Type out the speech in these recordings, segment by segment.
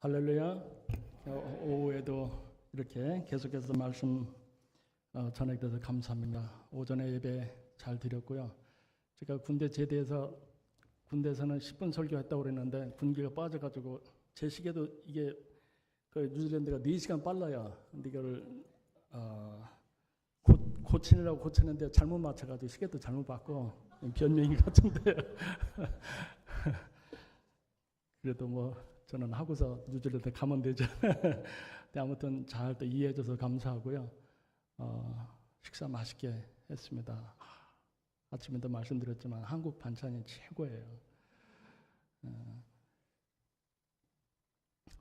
할렐루야. 오후에도 이렇게 계속해서 말씀 전해드려서 감사합니다. 오전에 예배 잘 드렸고요. 제가 군대 제대해서 군대에서는 10분 설교했다고 그랬는데 군기가 빠져가지고 제 시계도 이게 그 뉴질랜드가 4시간 빨라요. 근데 이걸 고치느라고 고쳤는데 잘못 맞춰가지고 시계도 잘못 받고 변명이 같은데 그래도 뭐 저는 하고서 뉴질랜드 가면 되죠. 근데 아무튼 잘 또 이해해줘서 감사하고요. 식사 맛있게 했습니다. 아침에도 말씀드렸지만 한국 반찬이 최고예요.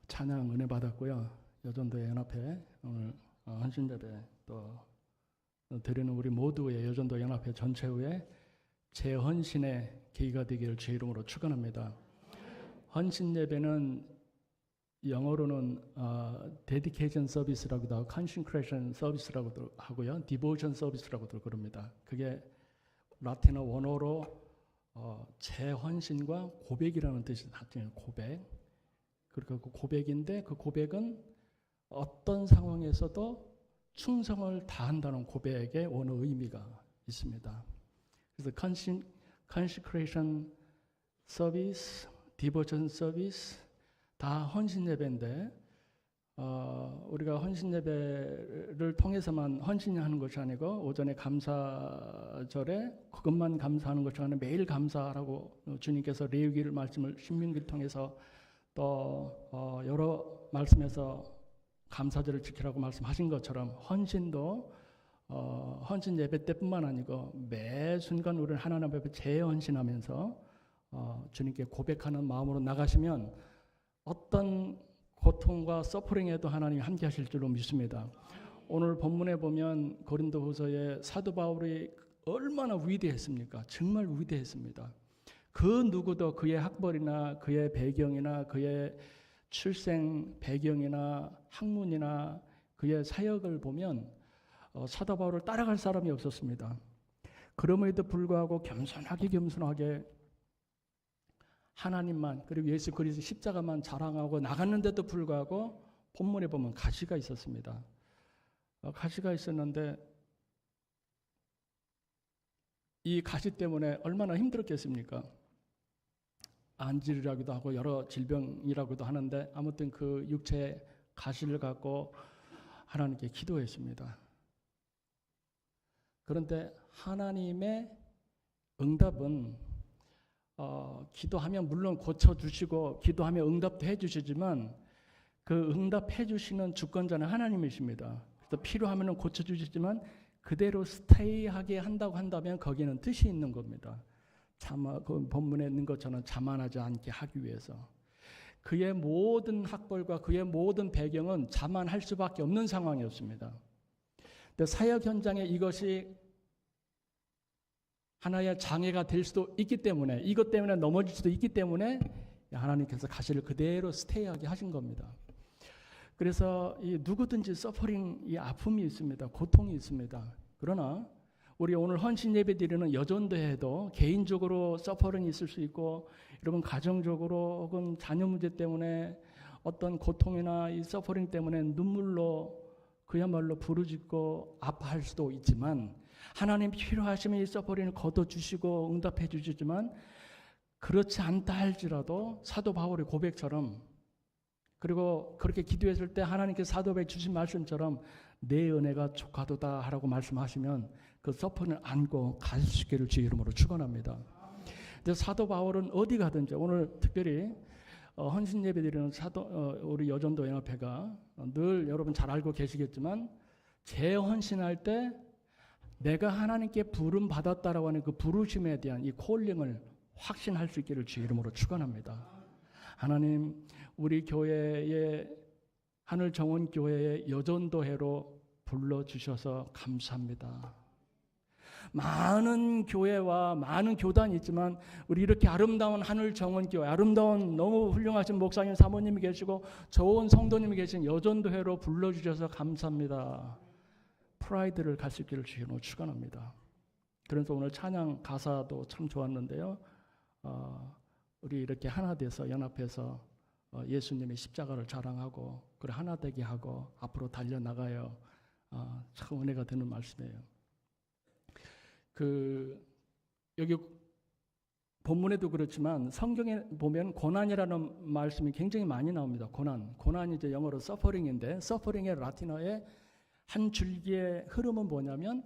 찬양 은혜 받았고요. 여전도 연합회 오늘 헌신예배 또 드리는 우리 모두의 여전도 연합회 전체의 재헌신의 계기가 되기를 주 이름으로 축원합니다. 헌신 예배는 영어로는 dedication service라고도 하고 consecration service라고도 하고요, devotion service라고도 그럽니다. 그게 라틴어 원어로 재헌신과 고백이라는 뜻이 나타나요. 고백. 그러니까 그 고백인데 그 고백은 어떤 상황에서도 충성을 다한다는 고백의 원어 의미가 있습니다. 그래서 consecration service, 디보션 서비스 다 헌신 예배인데 우리가 헌신 예배를 통해서만 헌신하는 것이 아니고 오전에 감사절에 그것만 감사하는 것이 아니라 매일 감사라고 주님께서 레위기를 말씀을 신명기를 통해서 또 여러 말씀에서 감사절을 지키라고 말씀하신 것처럼 헌신도 헌신 예배 때뿐만 아니고 매 순간 우리는 하나님 앞에 재헌신하면서 주님께 고백하는 마음으로 나가시면 어떤 고통과 서퍼링에도 하나님이 함께 하실 줄로 믿습니다. 오늘 본문에 보면 고린도후서에 사도 바울이 얼마나 위대했습니까? 정말 위대했습니다. 그 누구도 그의 학벌이나 그의 배경이나 그의 출생 배경이나 학문이나 그의 사역을 보면 사도 바울을 따라갈 사람이 없었습니다. 그럼에도 불구하고 겸손하게 하나님만 그리고 예수 그리스도 십자가만 자랑하고 나갔는데도 불구하고 본문에 보면 가시가 있었습니다. 가시가 있었는데 이 가시 때문에 얼마나 힘들었겠습니까? 안질이라고도 하고 여러 질병이라고도 하는데 아무튼 그 육체의 가시를 갖고 하나님께 기도했습니다. 그런데 하나님의 응답은 기도하면 물론 고쳐주시고 기도하면 응답도 해주시지만 그 응답해 주시는 주권자는 하나님이십니다. 그래서 필요하면 고쳐주시지만 그대로 스테이하게 한다고 한다면 거기는 뜻이 있는 겁니다. 그 본문에 있는 것처럼 자만하지 않게 하기 위해서 그의 모든 학벌과 그의 모든 배경은 자만할 수밖에 없는 상황이었습니다. 근데 사역 현장에 이것이 하나의 장애가 될 수도 있기 때문에 이것 때문에 넘어질 수도 있기 때문에 하나님께서 가시를 그대로 스테이하게 하신 겁니다. 그래서 이 누구든지 서퍼링, 이 아픔이 있습니다. 고통이 있습니다. 그러나 우리 오늘 헌신 예배 드리는 여전도에도 개인적으로 서퍼링이 있을 수 있고 여러분 가정적으로 혹은 자녀 문제 때문에 어떤 고통이나 이 서퍼링 때문에 눈물로 그야말로 부르짖고 아파할 수도 있지만 하나님 필요하시면 이 서퍼링을 걷어주시고 응답해 주시지만 그렇지 않다 할지라도 사도 바울의 고백처럼 그리고 그렇게 기도했을 때 하나님께서 사도 바울에게 주신 말씀처럼 내 은혜가 족하도다 하라고 말씀하시면 그 서퍼링을 안고 갈 수 있기를 주의 이름으로 축원합니다. 근데 사도 바울은 어디 가든지 오늘 특별히 헌신 예배 드리는 우리 여전도 연합회가 늘 여러분 잘 알고 계시겠지만 재헌신할 때 내가 하나님께 부름 받았다라고 하는 그 부르심에 대한 이 콜링을 확신할 수 있기를 주의 이름으로 축원합니다. 하나님 우리 교회의 하늘정원교회의 여전도회로 불러주셔서 감사합니다. 많은 교회와 많은 교단이 있지만 우리 이렇게 아름다운 하늘정원교회 아름다운 너무 훌륭하신 목사님 사모님이 계시고 좋은 성도님이 계신 여전도회로 불러주셔서 감사합니다. 프라이드를 갈 수 있기를 주님으로 축원합니다. 그래서 오늘 찬양 가사도 참 좋았는데요. 우리 이렇게 하나 돼서 연합해서 예수님의 십자가를 자랑하고 그래 하나 되게 하고 앞으로 달려나가요. 참 은혜가 되는 말씀이에요. 여기 본문에도 그렇지만 성경에 보면 고난이라는 말씀이 굉장히 많이 나옵니다. 고난이 이제 영어로 서퍼링인데 서퍼링의 라틴어의 한 줄기의 흐름은 뭐냐면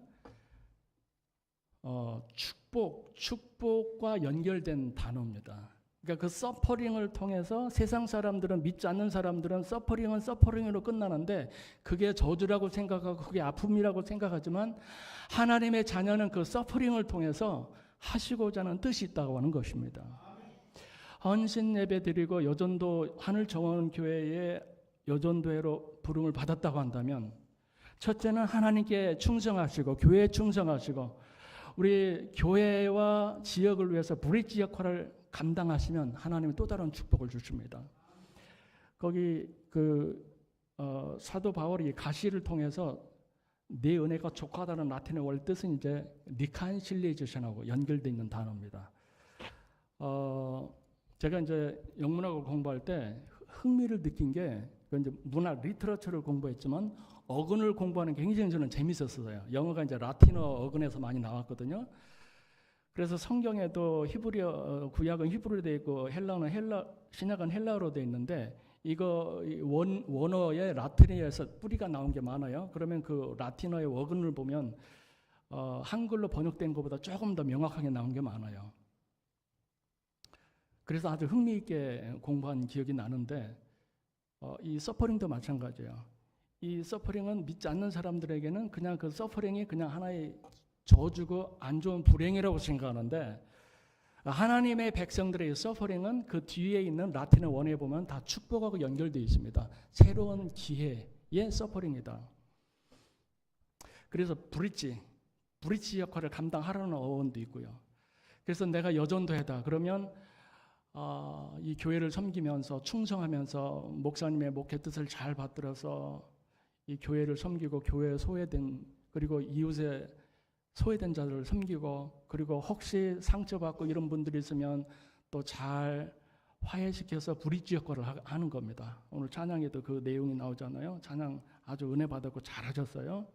축복과 연결된 단어입니다. 그러니까 그 서퍼링을 통해서 세상 사람들은 믿지 않는 사람들은 서퍼링은 서퍼링으로 끝나는데 그게 저주라고 생각하고 그게 아픔이라고 생각하지만 하나님의 자녀는 그 서퍼링을 통해서 하시고자 하는 뜻이 있다고 하는 것입니다. 헌신 예배 드리고 여전도 하늘정원교회의 여전도회로 부름을 받았다고 한다면 첫째는 하나님께 충성하시고 교회에 충성하시고 우리 교회와 지역을 위해서 브릿지 역할을 감당하시면 하나님이 또 다른 축복을 주십니다. 거기 사도 바울이 가시를 통해서 내 은혜가 족하다는 라틴어 월 뜻은 이제 리칸실리제이션하고 연결되어 있는 단어입니다. 제가 이제 영문학을 공부할 때 흥미를 느낀 게 이제 문학 리터러처를 공부했지만 어근을 공부하는 게 굉장히 저는 재밌었어요. 영어가 이제 라틴어 어근에서 많이 나왔거든요. 그래서 성경에도 히브리어 구약은 히브리어로 되어 있고 신약은 헬라어로 되어 있는데 이거 원어의 라틴어에서 뿌리가 나온 게 많아요. 그러면 그 라틴어의 어근을 보면 한글로 번역된 것보다 조금 더 명확하게 나온 게 많아요. 그래서 아주 흥미있게 공부한 기억이 나는데 이 서퍼링도 마찬가지예요. 이 서퍼링은 믿지 않는 사람들에게는 그냥 그 서퍼링이 그냥 하나의 저주고 안 좋은 불행이라고 생각하는데 하나님의 백성들의 서퍼링은 그 뒤에 있는 라틴어 원어에 보면 다 축복하고 연결되어 있습니다. 새로운 기회의 서퍼링이다. 그래서 브릿지 역할을 감당하라는 어원도 있고요. 그래서 내가 여전도회다 그러면 이 교회를 섬기면서 충성하면서 목사님의 목회 뜻을 잘 받들어서 이 교회를 섬기고 교회에 소외된 그리고 이웃의 소외된 자들을 섬기고 그리고 혹시 상처받고 이런 분들이 있으면 또 잘 화해시켜서 브릿지 역할을 하는 겁니다. 오늘 찬양에도 그 내용이 나오잖아요. 찬양 아주 은혜 받았고 잘하셨어요.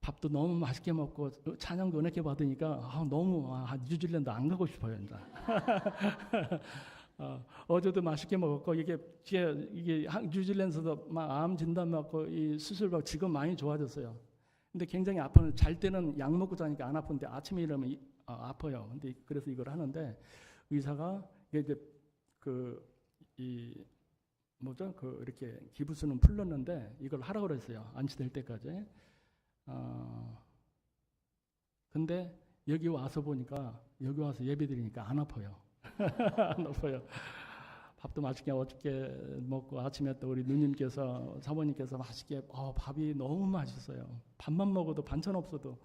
밥도 너무 맛있게 먹고 찬양도 은혜게 받으니까 너무 뉴질랜드 안 가고 싶어요. 이제. 어제도 맛있게 먹었고 이게 뉴질랜드에서도 막 암 진단 받고 이 수술 받고 지금 많이 좋아졌어요. 근데 굉장히 아파요. 잘 때는 약 먹고 자니까 안 아픈데 아침에 일어나면 아파요. 근데 그래서 이걸 하는데 의사가 이제 이렇게 기부스는 풀렸는데 이걸 하라고 그랬어요. 안치될 때까지. 근데 여기 와서 보니까 여기 와서 예배 드리니까 안 아파요. 안 아파요. 밥도 맛있게 어저께 먹고 아침에 또 우리 누님께서 사모님께서 맛있게 밥이 너무 맛있어요. 밥만 먹어도 반찬 없어도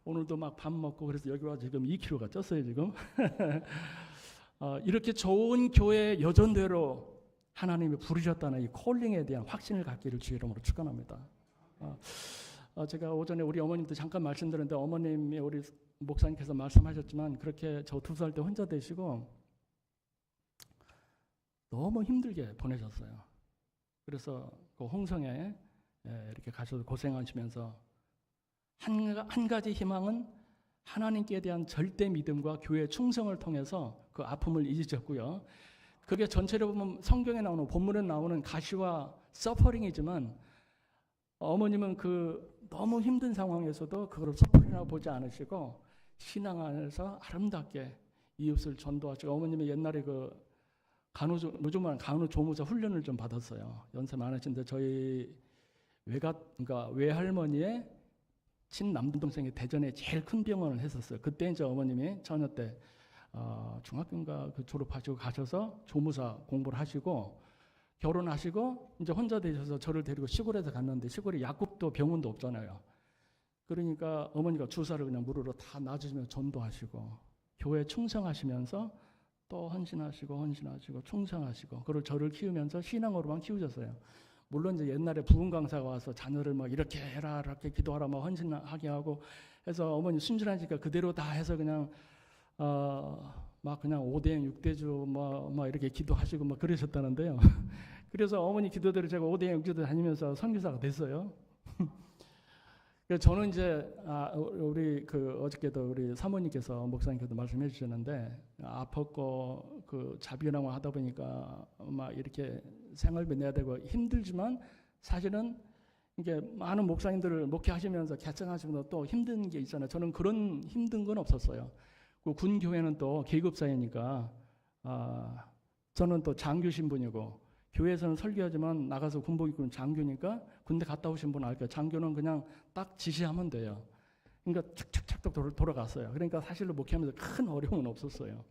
오늘도 막 밥 먹고 그래서 여기 와서 지금 2kg가 쪘어요 지금. 이렇게 좋은 교회 여전대로 하나님이 부르셨다는 이 콜링에 대한 확신을 갖기를 주의 이름으로 축원합니다. 제가 오전에 우리 어머님도 잠깐 말씀드렸는데 어머님이 우리 목사님께서 말씀하셨지만 그렇게 저 2살 때 혼자 되시고 너무 힘들게 보내셨어요. 그래서 그 홍성에 이렇게 가셔서 고생하시면서 한 가지 희망은 하나님께 대한 절대 믿음과 교회 충성을 통해서 그 아픔을 잊으셨고요. 그게 전체로 보면 성경에 나오는 본문에 나오는 가시와 서퍼링이지만 어머님은 그 너무 힘든 상황에서도 그걸 서퍼링이라고 보지 않으시고 신앙 안에서 아름답게 이웃을 전도하시고 어머님이 옛날에 요즘은 간호조무사 훈련을 좀 받았어요. 연세 많으신데 저희 그러니까 외할머니의 친남동생이 대전에 제일 큰 병원을 했었어요. 그때 이제 어머님이 처녀 때 중학교인가 졸업하시고 가셔서 조무사 공부를 하시고 결혼하시고 이제 혼자 되셔서 저를 데리고 시골에서 갔는데 시골에 약국도 병원도 없잖아요. 그러니까 어머니가 주사를 그냥 무료로 다 놔주시면 전도하시고 교회에 충성하시면서 또 헌신하시고 충성하시고 그리고 저를 키우면서 신앙으로만 키우셨어요. 물론 이제 옛날에 부흥 강사가 와서 자녀를 막 이렇게 해라 이렇게 기도하라 막 헌신하게 하고 해서 어머니 순진하니까 그대로 다 해서 그냥 막 그냥 5대행 6대주 뭐 이렇게 기도하시고 뭐 그러셨다는데요. 그래서 어머니 기도대로 제가 5대행 6대주 다니면서 선교사가 됐어요. 그래서 저는 이제 우리 어저께도 우리 사모님께서 목사님께서 말씀해 주셨는데 아팠고 그 자비랑을 하다 보니까 막 이렇게 생활비 내야 되고 힘들지만 사실은 이게 많은 목사님들을 목회하시면서 개척하시면서 또 힘든 게 있잖아요. 저는 그런 힘든 건 없었어요. 그 군 교회는 또 계급사회니까 저는 또 장교 신분이고 교회에서는 설교하지만 나가서 군복 입고 장교니까 군대 갔다 오신 분 알까요? 장교는 그냥 딱 지시하면 돼요. 그러니까 착착착 돌아갔어요. 그러니까 사실로 목회하면서 큰 어려움은 없었어요.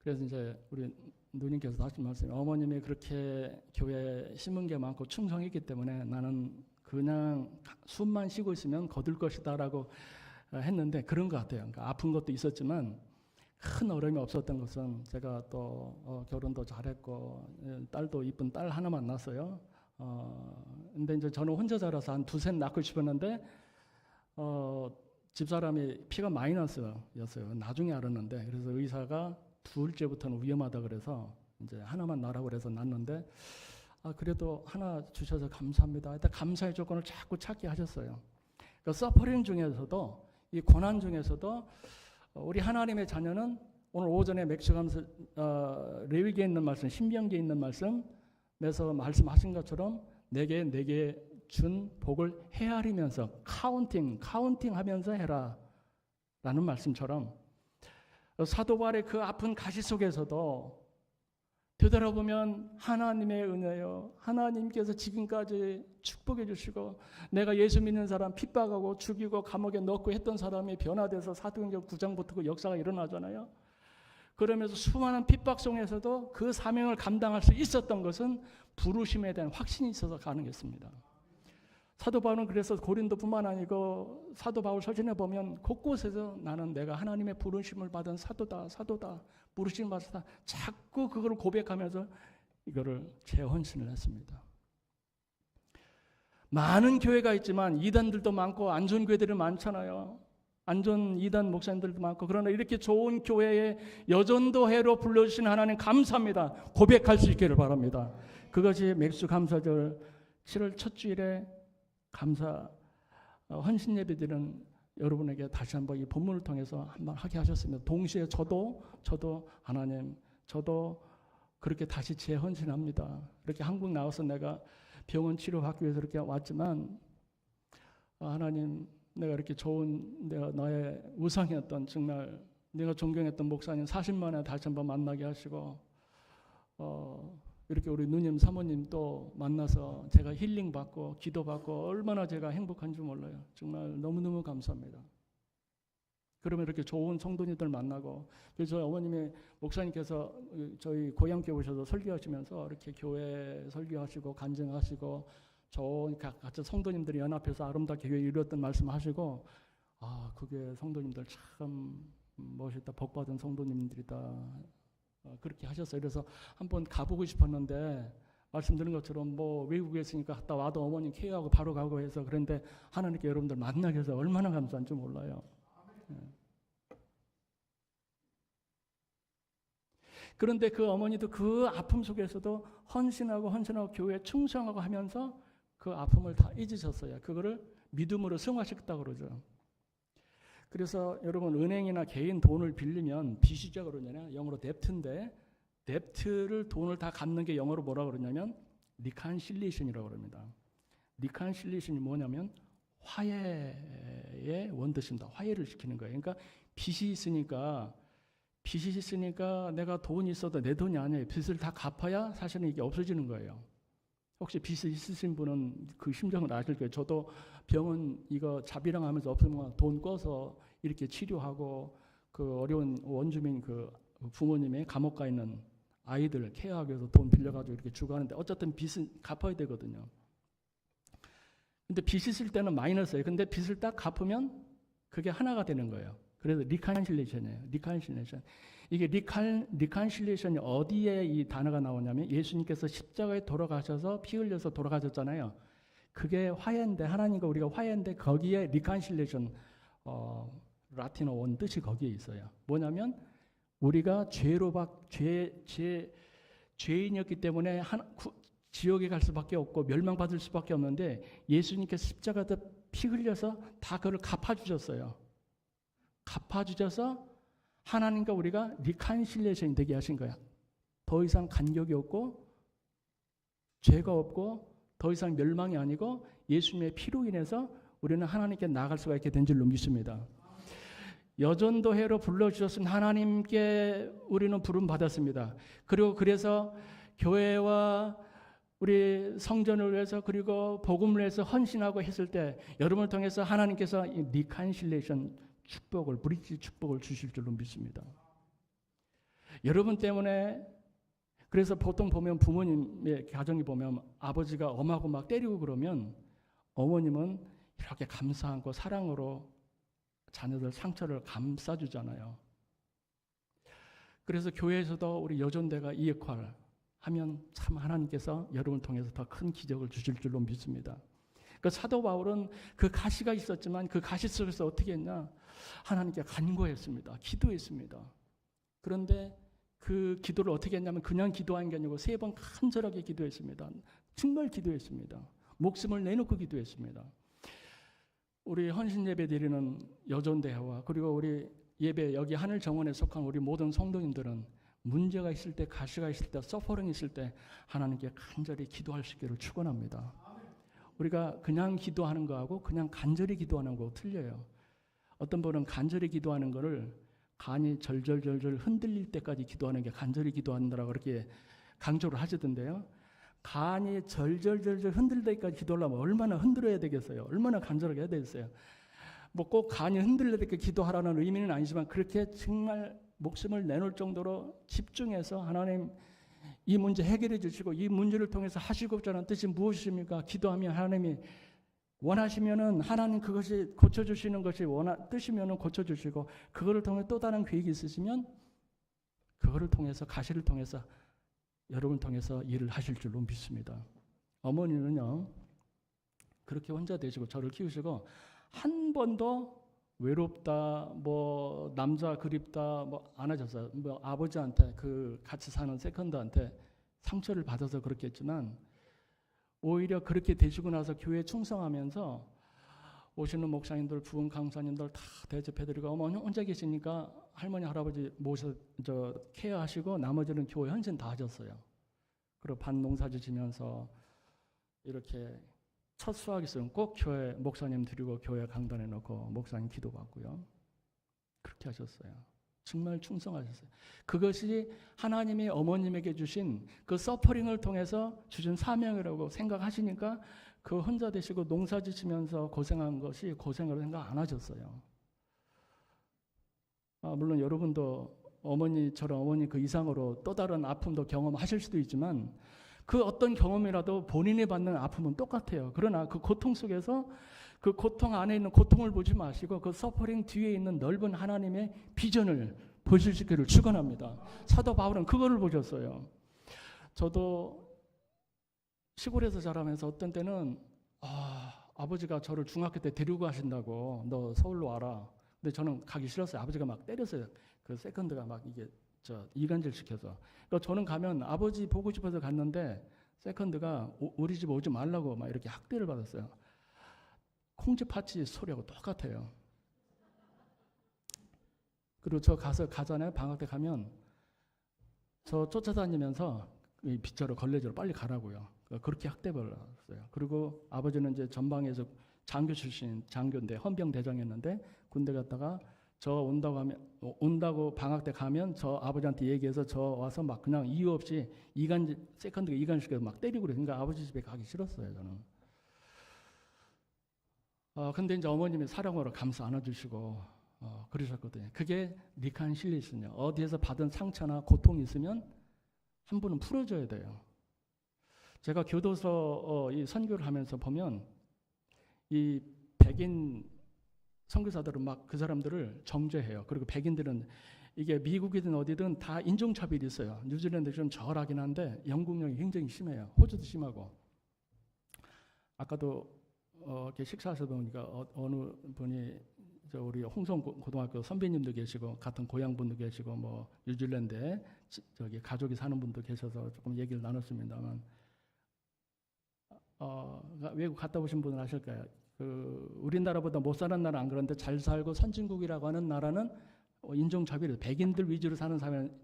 그래서 이제 우리 누님께서 다시 말씀해 어머님이 그렇게 교회에 심은 게 많고 충성했기 때문에 나는 그냥 숨만 쉬고 있으면 거둘 것이다라고 했는데 그런 것 같아요. 그러니까 아픈 것도 있었지만 큰 어려움이 없었던 것은 제가 또 결혼도 잘했고 딸도 이쁜 딸 하나만 낳았어요. 근데 이제 저는 혼자 자라서 한 두셋 낳고 싶었는데 집사람이 피가 마이너스였어요. 나중에 알았는데 그래서 의사가 둘째부터는 위험하다 그래서 이제 하나만 낳으라고 그래서 낳았는데 그래도 하나 주셔서 감사합니다. 일단 감사의 조건을 자꾸 찾게 하셨어요. 그러니까 서퍼링 중에서도 이 고난 중에서도 우리 하나님의 자녀는 오늘 오전에 맥주감사 레위기에 있는 말씀, 신명기에 있는 말씀에서 말씀하신 것처럼 내게 준 복을 헤아리면서 카운팅하면서 해라 라는 말씀처럼 사도 바울의 그 아픈 가시 속에서도 되돌아보면 하나님의 은혜요. 하나님께서 지금까지 축복해 주시고 내가 예수 믿는 사람 핍박하고 죽이고 감옥에 넣고 했던 사람이 변화돼서 사도행전 9장부터 그 역사가 일어나잖아요. 그러면서 수많은 핍박 속에서도 그 사명을 감당할 수 있었던 것은 부르심에 대한 확신이 있어서 가능했습니다. 사도 바울은 그래서 고린도뿐만 아니고 사도 바울 서신에 보면 곳곳에서 나는 내가 하나님의 부르심을 받은 사도다 부르심을 받았다 자꾸 그걸 고백하면서 이거를 재헌신을 했습니다. 많은 교회가 있지만 이단들도 많고 안전 교회들이 많잖아요. 안전 이단 목사님들도 많고 그러나 이렇게 좋은 교회에 여전도 해로 불러주신 하나님 감사합니다. 고백할 수 있기를 바랍니다. 그것이 맥주 감사절 7월 첫 주일에 감사 헌신 예배드리는 여러분에게 다시 한번 이 본문을 통해서 한번 하게 하셨습니다. 동시에 저도 하나님 저도 그렇게 다시 재헌신합니다. 이렇게 한국 나와서 내가 병원 치료받기 위해서 이렇게 왔지만 하나님 내가 이렇게 좋은 내가 너의 우상이었던 정말 내가 존경했던 목사님 40만에 다시 한번 만나게 하시고 이렇게 우리 누님 사모님 또 만나서 제가 힐링 받고 기도 받고 얼마나 제가 행복한지 몰라요. 정말 너무너무 감사합니다. 그러면 이렇게 좋은 성도님들 만나고 그래서 저희 어머님이 목사님께서 저희 고향교회 오셔서 설교하시면서 이렇게 교회 설교하시고 간증하시고 좋은 같이 성도님들이 연합해서 아름답게 교회 이루었던 말씀하시고 그게 성도님들 참 멋있다 복받은 성도님들이다 그렇게 하셨어요. 그래서 한번 가보고 싶었는데 말씀드린 것처럼 뭐 외국에 있으니까 갔다 와도 어머님 케어하고 바로 가고 해서 그런데 하나님께 여러분들 만나게 해서 얼마나 감사한지 몰라요. 그런데 그 어머니도 그 아픔 속에서도 헌신하고 교회에 충성하고 하면서 그 아픔을 다 잊으셨어요. 그거를 믿음으로 승화시켰다고 그러죠. 그래서 여러분 은행이나 개인 돈을 빌리면 빚이죠 그러냐면 영어로 뎁트인데 뎁트를 돈을 다 갚는 게 영어로 뭐라고 그러냐면 리칸실리에이션이라고 그럽니다. 리칸실리에이션이 뭐냐면 화해의 원뜻입니다. 화해를 시키는 거예요. 그러니까 빚이 있으니까 내가 돈이 있어도 내 돈이 아니에요. 빚을 다 갚아야 사실은 이게 없어지는 거예요. 혹시 빚이 있으신 분은 그 심정을 아실 거예요. 저도 병원 이거 자비랑 하면서 없으면 돈 꿔서 이렇게 치료하고 그 어려운 원주민 그 부모님의 감옥 가 있는 아이들 케어하기 위해서 돈 빌려가지고 이렇게 주고 하는데 어쨌든 빚은 갚아야 되거든요. 근데 빚 있을 때는 마이너스예요. 근데 빚을 딱 갚으면 그게 하나가 되는 거예요. 그래서 리칸실레이션이에요. 리칸실레이션. 이게 리칸실레이션이 어디에 이 단어가 나오냐면 예수님께서 십자가에 돌아가셔서 피 흘려서 돌아가셨잖아요. 그게 화해인데 하나님과 우리가 화해인데 거기에 리칸실레이션 라틴어 원 뜻이 거기에 있어요. 뭐냐면 우리가 죄인이었기 때문에 지옥에 갈 수밖에 없고 멸망받을 수밖에 없는데 예수님께서 십자가에다 피 흘려서 다 그걸 갚아주셨어요. 갚아주셔서 하나님과 우리가 리칸실레이션이 되게 하신 거야. 더 이상 간격이 없고 죄가 없고 더 이상 멸망이 아니고 예수님의 피로 인해서 우리는 하나님께 나아갈 수가 있게 된 줄로 믿습니다. 여전도회로 불러주셨은 하나님께 우리는 부름 받았습니다. 그리고 그래서 교회와 우리 성전을 위해서 그리고 복음을 위해서 헌신하고 했을 때 여러분을 통해서 하나님께서 이 리칸실레이션 축복을, 브릿지 축복을 주실 줄로 믿습니다. 여러분 때문에 그래서 보통 보면 부모님의 가정이 보면 아버지가 엄하고 막 때리고 그러면 어머님은 이렇게 감사하고 사랑으로 자녀들 상처를 감싸주잖아요. 그래서 교회에서도 우리 여전대가 이 역할을 하면 참 하나님께서 여러분을 통해서 더 큰 기적을 주실 줄로 믿습니다. 그 사도 바울은 그 가시가 있었지만 그 가시 속에서 어떻게 했냐? 하나님께 간구했습니다. 기도했습니다. 그런데 그 기도를 어떻게 했냐면 그냥 기도한 게 아니고 3번 간절하게 기도했습니다. 정말 기도했습니다. 목숨을 내놓고 기도했습니다. 우리 헌신 예배 드리는 여전대회와 그리고 우리 예배 여기 하늘 정원에 속한 우리 모든 성도님들은 문제가 있을 때, 가시가 있을 때, 서퍼링이 있을 때 하나님께 간절히 기도할 수 있기를 축원합니다. 우리가 그냥 기도하는 거하고 그냥 간절히 기도하는 거 틀려요. 어떤 분은 간절히 기도하는 거를 간이 절절절절 흔들릴 때까지 기도하는 게 간절히 기도한다라고 그렇게 강조를 하시던데요. 간이 절절절절 흔들릴 때까지 기도하려면 얼마나 흔들어야 되겠어요? 얼마나 간절하게 해야 되겠어요? 뭐 꼭 간이 흔들릴 때까지 기도하라는 의미는 아니지만 그렇게 정말 목숨을 내놓을 정도로 집중해서 하나님 이 문제 해결해 주시고 이 문제를 통해서 하시고자 하는 뜻이 무엇입니까? 기도하면 하나님이 원하시면은 하나님 그것이 고쳐주시는 것이 뜻이면은 고쳐주시고 그거를 통해 또 다른 계획이 있으시면 그거를 통해서 가시를 통해서 여러분 통해서 일을 하실 줄로 믿습니다. 어머니는요 그렇게 혼자 되시고 저를 키우시고 한 번도 외롭다, 뭐 남자 그립다, 뭐 안 하셨어요. 뭐 아버지한테 그 같이 사는 세컨드한테 상처를 받아서 그렇겠지만 오히려 그렇게 되시고 나서 교회에 충성하면서 오시는 목사님들, 부흥 강사님들 다 대접해드리고 어머니 혼자 계시니까 할머니 할아버지 모셔 케어하시고 나머지는 교회 헌신 다 하셨어요. 그리고 반 농사 지시면서 이렇게 첫 수확 있으면 꼭 교회 목사님 드리고 교회 강단에 놓고 목사님 기도받고요. 그렇게 하셨어요. 정말 충성하셨어요. 그것이 하나님이 어머님에게 주신 그 서퍼링을 통해서 주신 사명이라고 생각하시니까 그 혼자 되시고 농사 지시면서 고생한 것이 고생으로 생각 안 하셨어요. 물론 여러분도 어머니처럼 어머니 그 이상으로 또 다른 아픔도 경험하실 수도 있지만 그 어떤 경험이라도 본인이 받는 아픔은 똑같아요. 그러나 그 고통 속에서 그 고통 안에 있는 고통을 보지 마시고 그 서퍼링 뒤에 있는 넓은 하나님의 비전을 보실 수 있기를 축원합니다. 사도 바울은 그거를 보셨어요. 저도 시골에서 자라면서 어떤 때는 아버지가 저를 중학교 때 데리고 가신다고 너 서울로 와라. 근데 저는 가기 싫었어요. 아버지가 막 때렸어요. 그 세컨드가 막 이게 이간질 시켜서. 그러니까 저는 가면 아버지 보고 싶어서 갔는데 세컨드가 우리 집 오지 말라고 막 이렇게 학대를 받았어요. 콩쥐 파치 소리하고 똑같아요. 그리고 저 가잖아요. 방학 때 가면 저 쫓아다니면서 이 빗자루 걸레질로 빨리 가라고요. 그렇게 학대받았어요. 그리고 아버지는 이제 전방에서 장교 출신 장교인데 헌병대장이었는데 군대 갔다가 저 온다고 방학 때 가면 저 아버지한테 얘기해서 저 와서 막 그냥 이유 없이 세컨드가 이간시켜서 막 때리고 그래요. 그러니까 아버지 집에 가기 싫었어요, 저는. 근데 이제 어머님이 사랑으로 감싸 안아주시고 그러셨거든요. 그게 리칸실레이션이요. 어디에서 받은 상처나 고통이 있으면 한 분은 풀어줘야 돼요. 제가 교도소 이 선교를 하면서 보면 이 백인 선교사들은 막 그 사람들을 정죄해요. 그리고 백인들은 이게 미국이든 어디든 다 인종차별이 있어요. 뉴질랜드 좀 저하긴 한데 영국령이 굉장히 심해요. 호주도 심하고. 아까도 이렇게 식사하셔서 보니까 어느 분이 저 우리 홍성 고등학교 선배님도 계시고 같은 고향 분도 계시고 뭐 뉴질랜드에 저기 가족이 사는 분도 계셔서 조금 얘기를 나눴습니다만 외국 갔다 오신 분은 아실 거예요. 그 우리나라보다 못 사는 나라 안 그런데 잘 살고 선진국이라고 하는 나라는 인종차별이 백인들 위주로 사는 사회는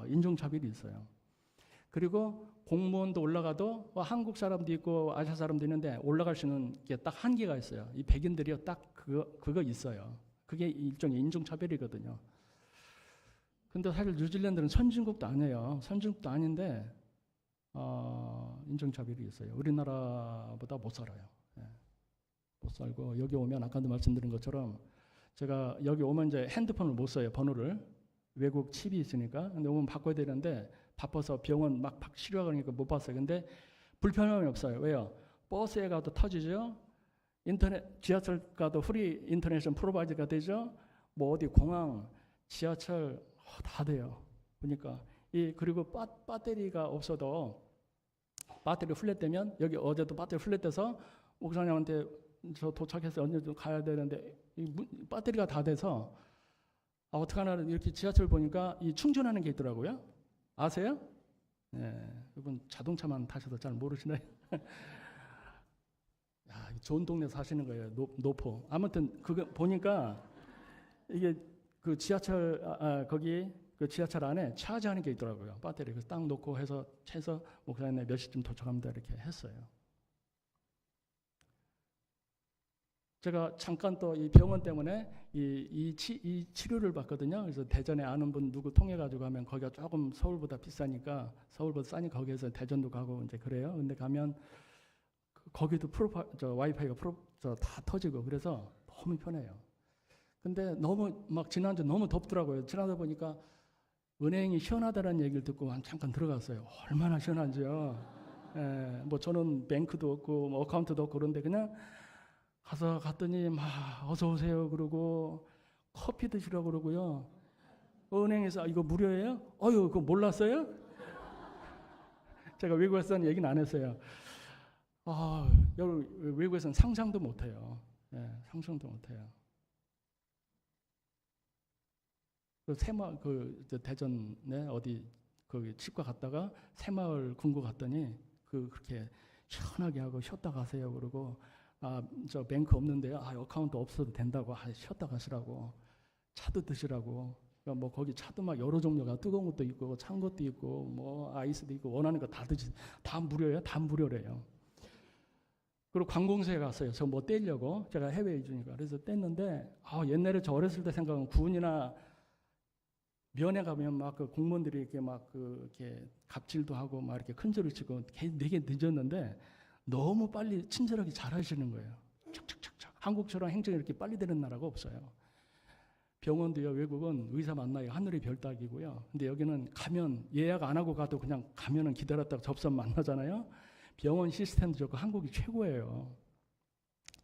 인종차별이 있어요. 그리고 공무원도 올라가도 한국 사람도 있고 아시아 사람도 있는데 올라갈 수 있는 게 딱 한계가 있어요. 이 백인들이요 딱 그거 있어요. 그게 일종의 인종차별이거든요. 근데 사실 뉴질랜드는 선진국도 아니에요. 선진국도 아닌데 인종차별이 있어요. 우리나라보다 못 살아요. 예. 못 살고 여기 오면 아까도 말씀드린 것처럼 제가 여기 오면 이제 핸드폰을 못 써요. 번호를. 외국 칩이 있으니까. 근데 오면 바꿔야 되는데 바빠서 병원 막 치료하고 그러니까 못 봤어요. 근데 불편함이 없어요. 왜요? 버스에 가도 터지죠. 인터넷 지하철 가도 프리 인터넷은 프로바이드가 되죠. 뭐 어디 공항, 지하철 다 돼요. 보니까 그리고 배터리가 없어도 배터리 플랫되면 여기 어제도 배터리 플랫돼서 목사님한테 저 도착해서 언제 좀 가야 되는데 배터리가 다 돼서 어떡하나 이렇게 지하철 보니까 이 충전하는 게 있더라고요. 아세요? 네, 이분 자동차만 타셔도 잘 모르시나요? 야, 좋은 동네 사시는 거예요. 노포. 아무튼 그거 보니까 이게 그 지하철 거기 그 지하철 안에 차지하는 게 있더라고요. 배터리. 그래서 딱 놓고 해서 채서 목사님 몇 시쯤 도착합니다 이렇게 했어요. 제가 잠깐 또 이 병원 때문에 이 치료를 받거든요. 그래서 대전에 아는 분 누구 통해 가지고 가면 거기가 조금 서울보다 비싸니까 서울보다 싸니까 거기에서 대전도 가고 이제 그래요. 근데 가면 거기도 와이파이가 다 터지고 그래서 너무 편해요. 근데 너무 막 지난주 너무 덥더라고요. 지나다 보니까 은행이 시원하다는 얘기를 듣고 잠깐 들어갔어요. 얼마나 시원한지요. 예, 뭐 저는 뱅크도 없고 뭐 어카운트도 없고 그런데 그냥 갔더니 막 어서 오세요 그러고 커피 드시라고 그러고요. 은행에서 이거 무료예요? 그거 몰랐어요? 제가 외국에서는 얘기는 안 했어요. 여러분 외국에서는 상상도 못해요. 예, 상상도 못해요. 그 새마을 대전에 어디 그 치과 갔다가 새마을 궁구 갔더니 그렇게 시원하게 하고 쉬었다 가세요 그러고 저 뱅크 없는데요. 어카운트 없어도 된다고 쉬었다 가시라고 차도 드시라고 그러니까 뭐 거기 차도 막 여러 종류가 뜨거운 것도 있고 찬 것도 있고 뭐 아이스도 있고 원하는 거 다 무료예요. 다 무료래요. 그리고 관공서에 갔어요. 저 뭐 떼려고 제가 해외 이주니까 그래서 뗐는데 옛날에 저 어렸을 때 생각은 군이나 면회 가면 막 그 공무원들이 이렇게 이렇게 갑질도 하고 막 이렇게 큰 소리 치고 되게 늦었는데 너무 빨리 친절하게 잘하시는 거예요. 착착착착. 한국처럼 행정이 이렇게 빨리 되는 나라가 없어요. 병원도요. 외국은 의사 만나요. 하늘의 별 따기고요. 근데 여기는 가면 예약 안 하고 가도 그냥 가면은 기다렸다가 접선 만나잖아요. 병원 시스템도 좋고 한국이 최고예요.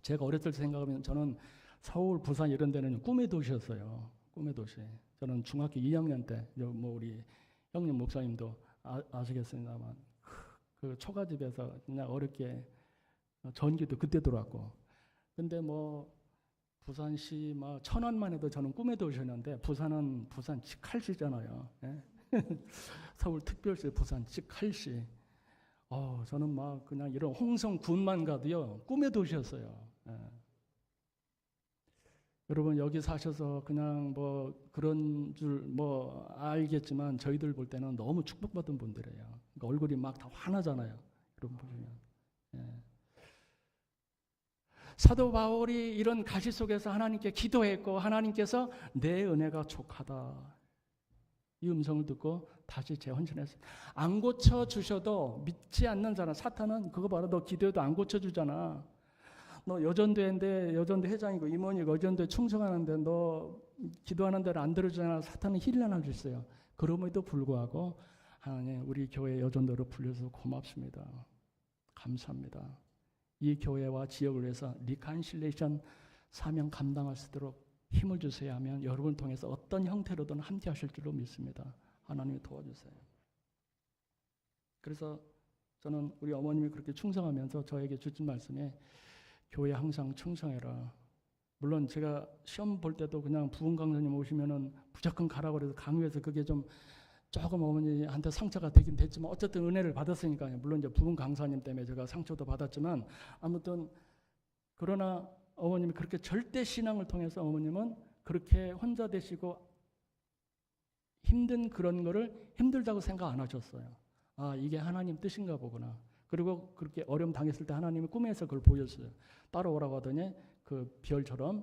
제가 어렸을 때 생각하면 저는 서울, 부산 이런 데는 꿈의 도시였어요. 꿈의 도시. 저는 중학교 2학년 때 뭐 우리 형님 목사님도 아시겠습니다만 그 초가집에서 그냥 어렵게 전기도 그때 들어왔고 근데 뭐 부산시 막 천안만 해도 저는 꿈에 도시였는데 부산은 부산 직할시잖아요. 예? 서울특별시 부산 직할시 저는 막 그냥 이런 홍성군만 가도요 꿈의 도시였어요. 예. 여러분 여기 사셔서 그냥 뭐 그런 줄 뭐 알겠지만 저희들 볼 때는 너무 축복받은 분들이에요. 그러니까 얼굴이 막 다 환하잖아요. 여러분 보시면. 예. 사도 바울이 이런 가시 속에서 하나님께 기도했고 하나님께서 내 은혜가 족하다. 이 음성을 듣고 다시 재헌신했어요. 안 고쳐주셔도 믿지 않는 사람 사탄은 그거 봐라 너 기도해도 안 고쳐주잖아. 너 여전도인데 여전도 회장이고 임원이고 여전도에 충성하는데 너 기도하는 대로 안 들어주잖아. 사탄은 힐난할 수 있어요. 그럼에도 불구하고 하나님 우리 교회 여전도로 불려서 고맙습니다. 감사합니다. 이 교회와 지역을 위해서 리칸실레이션 사명 감당할 수 있도록 힘을 주셔야 하면 여러분을 통해서 어떤 형태로든 함께 하실 줄로 믿습니다. 하나님이 도와주세요. 그래서 저는 우리 어머님이 그렇게 충성하면서 저에게 주신 말씀에 교회 항상 충성해라. 물론 제가 시험 볼 때도 그냥 부흥 강사님 오시면은 무조건 가라고 그래서 강요해서 그게 좀 조금 어머니한테 상처가 되긴 됐지만 어쨌든 은혜를 받았으니까요. 물론 이제 부흥 강사님 때문에 제가 상처도 받았지만 아무튼 그러나 어머님이 그렇게 절대 신앙을 통해서 어머님은 그렇게 혼자 되시고 힘든 그런 거를 힘들다고 생각 안 하셨어요. 아, 이게 하나님 뜻인가 보구나. 그리고 그렇게 어려움 당했을 때 하나님이 꿈에서 그걸 보였어요. 따라오라고 하더니 그 별처럼.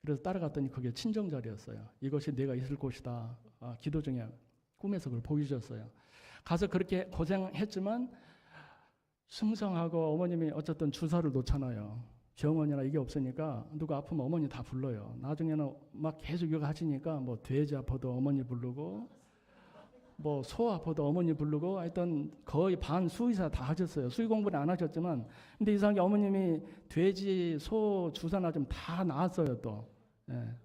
그래서 따라갔더니 그게 친정 자리였어요. 이것이 내가 있을 곳이다. 기도 중에 꿈에서 그걸 보여주셨어요. 가서 그렇게 고생했지만 승성하고 어머님이 어쨌든 주사를 놓잖아요. 병원이나 이게 없으니까 누가 아프면 어머니 다 불러요. 나중에는 막 계속 이거 하시니까 뭐 돼지 아파도 어머니 부르고 뭐 소 아파도 어머니 부르고 하여튼 거의 반 수의사 다 하셨어요. 수의 공부는 안 하셨지만 근데 이상하게 어머님이 돼지, 소 주사나 좀 다 나았어요 또. 예.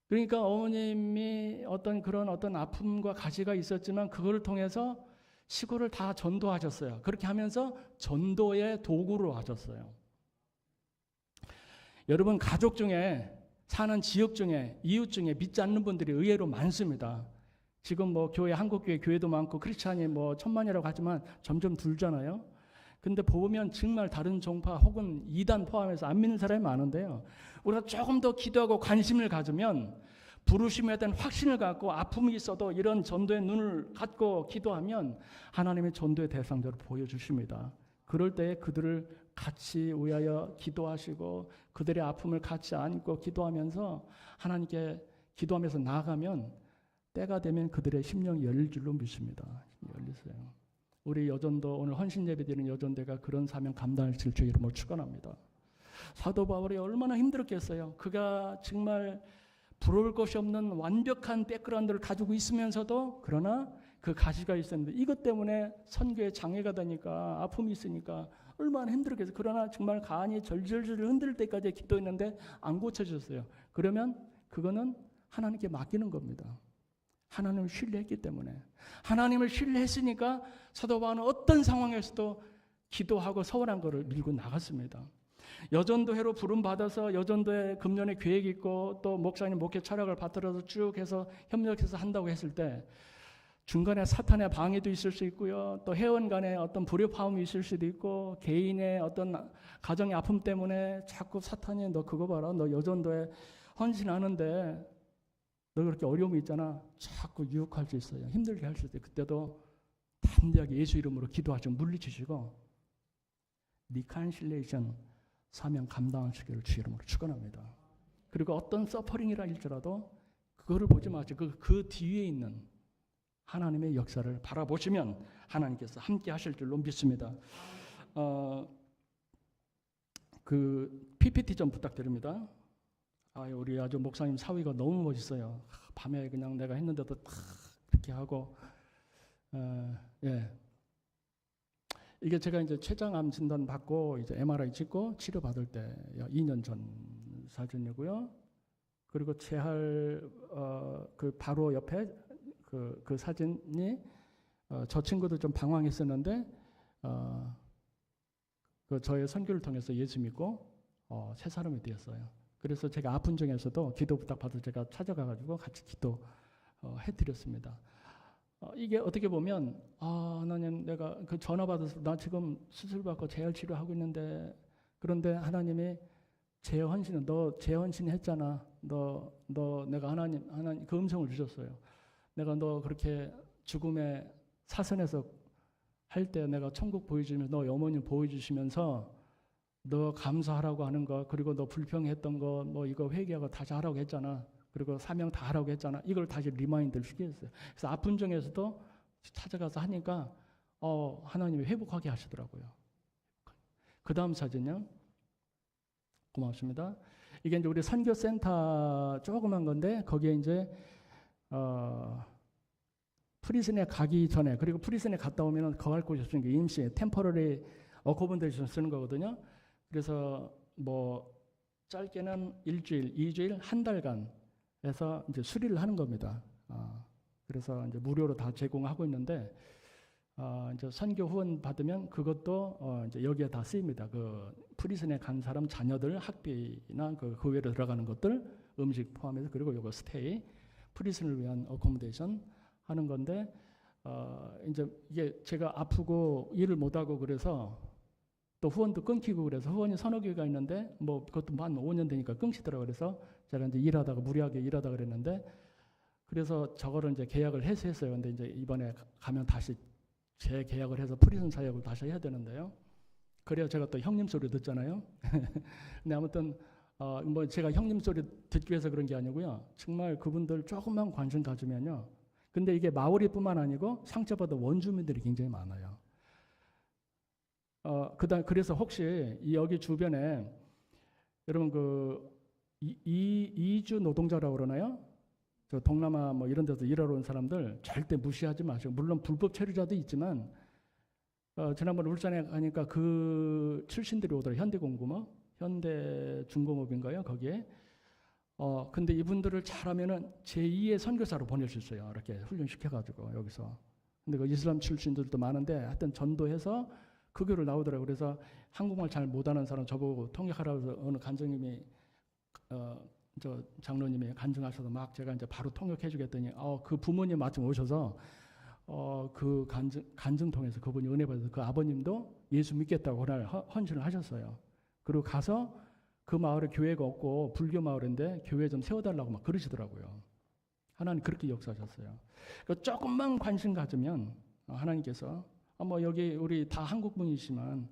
그러니까 어머님이 어떤 그런 어떤 아픔과 가시가 있었지만 그걸 통해서 시골을 다 전도하셨어요. 그렇게 하면서 전도의 도구로 하셨어요. 여러분 가족 중에 사는 지역 중에 이웃 중에 믿지 않는 분들이 의외로 많습니다. 지금 뭐 교회 한국교회 교회도 많고 크리스찬이 뭐 천만이라고 하지만 점점 줄잖아요. 근데 보면 정말 다른 종파 혹은 이단 포함해서 안 믿는 사람이 많은데요. 우리가 조금 더 기도하고 관심을 가지면 부르심에 대한 확신을 갖고 아픔이 있어도 이런 전도의 눈을 갖고 기도하면 하나님의 전도의 대상자로 보여주십니다. 그럴 때 그들을 같이 위하여 기도하시고 그들의 아픔을 같이 안고 기도하면서 하나님께 기도하면서 나아가면 때가 되면 그들의 심령이 열릴 줄로 믿습니다. 열리세요. 우리 여전도 오늘 헌신 예배드리는 여전대가 그런 사명 감당하실 주 이름으로 축원합니다. 사도 바울이 얼마나 힘들었겠어요. 그가 정말 부러울 것이 없는 완벽한 백그라운드를 가지고 있으면서도 그러나 그 가시가 있었는데 이것 때문에 선교에 장애가 되니까 아픔이 있으니까 얼마나 힘들었겠어요. 그러나 정말 간이 절절절 흔들 때까지 기도했는데 안 고쳐졌어요. 그러면 그거는 하나님께 맡기는 겁니다. 하나님을 신뢰했기 때문에. 하나님을 신뢰했으니까 사도 바울은 어떤 상황에서도 기도하고 서원한 것을 밀고 나갔습니다. 여전도회로 부름받아서 여전도회 금년에 계획이 있고 또 목사님 목회 철학을 받들어서 쭉 해서 협력해서 한다고 했을 때 중간에 사탄의 방해도 있을 수 있고요. 또 회원 간의 어떤 불협화음이 있을 수도 있고 개인의 어떤 가정의 아픔 때문에 자꾸 사탄이 너 그거 봐라. 너 여전도에 헌신하는데 너 그렇게 어려움이 있잖아. 자꾸 유혹할 수 있어요. 힘들게 할 수 있어요. 그때도 담대하게 예수 이름으로 기도하시고 물리치시고 리칸실레이션 사명 감당하시기를 주 이름으로 축원합니다. 그리고 어떤 서퍼링이라 할지라도 그거를 보지 마시고 그 뒤에 있는 하나님의 역사를 바라보시면 하나님께서 함께 하실 줄로 믿습니다. 그 PPT 좀 부탁드립니다. 우리 아주 목사님 사위가 너무 멋있어요. 밤에 그냥 내가 했는데도 탁 이렇게 하고, 예. 이게 제가 이제 췌장암 진단 받고 이제 MRI 찍고 치료 받을 때 2년 전 사진이고요. 그리고 재활 그 바로 옆에 그 사진이 저 친구도 좀 방황했었는데 그 저의 선교를 통해서 예수 믿고 새 사람이 되었어요. 그래서 제가 아픈 중에서도 기도 부탁 받아 제가 찾아가가지고 같이 기도 해드렸습니다. 이게 어떻게 보면 하나님 내가 그 전화 받아서 나 지금 수술 받고 재활 치료하고 있는데 그런데 하나님이 재헌신은 너 재헌신 했잖아. 너 내가 하나님 그 음성을 주셨어요. 내가 너 그렇게 죽음의 사선에서 할 때 내가 천국 보여주면서 너 어머님 보여주시면서 너 감사하라고 하는 거 그리고 너 불평했던 거 뭐 이거 회개하고 다시 하라고 했잖아. 그리고 사명 다 하라고 했잖아. 이걸 다시 리마인드를 시켰어요. 그래서 아픈 중에서도 찾아가서 하니까 하나님이 회복하게 하시더라고요. 그 다음 사진요. 고맙습니다. 이게 이제 우리 선교센터 조그만 건데 거기에 이제 프리즌에 가기 전에 그리고 프리즌에 갔다 오면 거할 곳이 없으니까 임시 템퍼러리 어코먼데이션 쓰는 거거든요. 그래서 뭐 짧게는 일주일, 2주일, 한 달간 해서 이제 수리를 하는 겁니다. 그래서 이제 무료로 다 제공하고 있는데 이제 선교 후원 받으면 그것도 이제 여기에 다 쓰입니다. 그 프리즌에 간 사람 자녀들 학비나 그 교회로 들어가는 것들 음식 포함해서 그리고 요거 스테이 프리즌을 위한 어코모데이션 하는 건데 이제 이게 제가 아프고 일을 못 하고 그래서 또 후원도 끊기고 그래서 후원이 서너 개가 있는데 뭐 그것도 한 5년 되니까 끊기더라고요. 그래서 제가 이제 일하다가 무리하게 일하다가 그랬는데 그래서 저거를 이제 계약을 해소했어요. 근데 이제 이번에 가면 다시 재계약을 해서 프리즌 사역을 다시 해야 되는데요. 그래야 제가 또 형님 소리 듣잖아요. 근데 아무튼 뭐 제가 형님 소리 듣기 위해서 그런 게 아니고요. 정말 그분들 조금만 관심 가지면요. 근데 이게 마오리뿐만 아니고 상처받은 원주민들이 굉장히 많아요. 그래서 혹시 여기 주변에 여러분 그 이주 노동자라고 그러나요? 저 동남아 뭐 이런 데서 일하러 온 사람들 절대 무시하지 마시고 물론 불법 체류자도 있지만 지난번 울산에 가니까 그 출신들이 오더라고요. 현대공구업, 현대중공업인가요? 거기에 근데 이분들을 잘하면은 제2의 선교사로 보낼 수 있어요. 이렇게 훈련시켜가지고 여기서. 근데 그 이슬람 출신들도 많은데 하여튼 전도해서 그 교를 나오더라고요. 그래서 한국말 잘 못하는 사람 저보고 통역하라고 해서 어느 간증님이 저 장로님이 간증하셔서 막 제가 이제 바로 통역해 주겠더니 그 부모님 마침 오셔서 그 간증 통해서 그분이 은혜 받아서 그 아버님도 예수 믿겠다고 그날 헌신을 하셨어요. 그리고 가서 그 마을에 교회가 없고 불교 마을인데 교회 좀 세워달라고 막 그러시더라고요. 하나님 그렇게 역사하셨어요. 그러니까 조금만 관심 가지면 하나님께서 뭐 여기 우리 다 한국분이시지만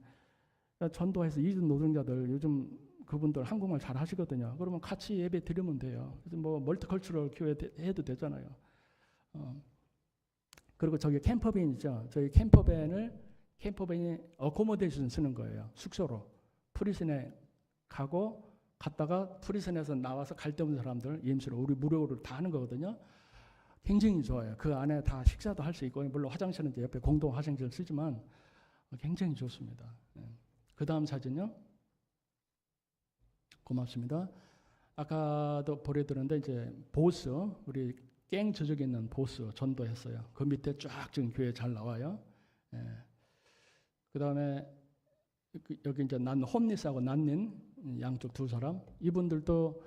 전도해서 이주 노동자들 요즘 그분들 한국말 잘 하시거든요. 그러면 같이 예배 드리면 돼요. 그래서 뭐 멀티컬처럴 교회 해도 되잖아요. 그리고 저기 캠퍼밴 있죠. 저희 캠퍼밴이 어코모데이션 쓰는 거예요. 숙소로 프리즌에 가고 갔다가 프리즌에서 나와서 갈 데 없는 사람들 임시로 우리 무료로 다 하는 거거든요. 굉장히 좋아요. 그 안에 다 식사도 할 수 있고 물론 화장실은 이제 옆에 공동 화장실 쓰지만 굉장히 좋습니다. 그 다음 사진요. 고맙습니다. 아까도 보여드렸는데 이제 보스 우리 갱 저쪽에 있는 보스 전도했어요. 그 밑에 쫙 지금 교회 잘 나와요. 그 다음에 여기 이제 홈리스하고 난닌 양쪽 두 사람 이분들도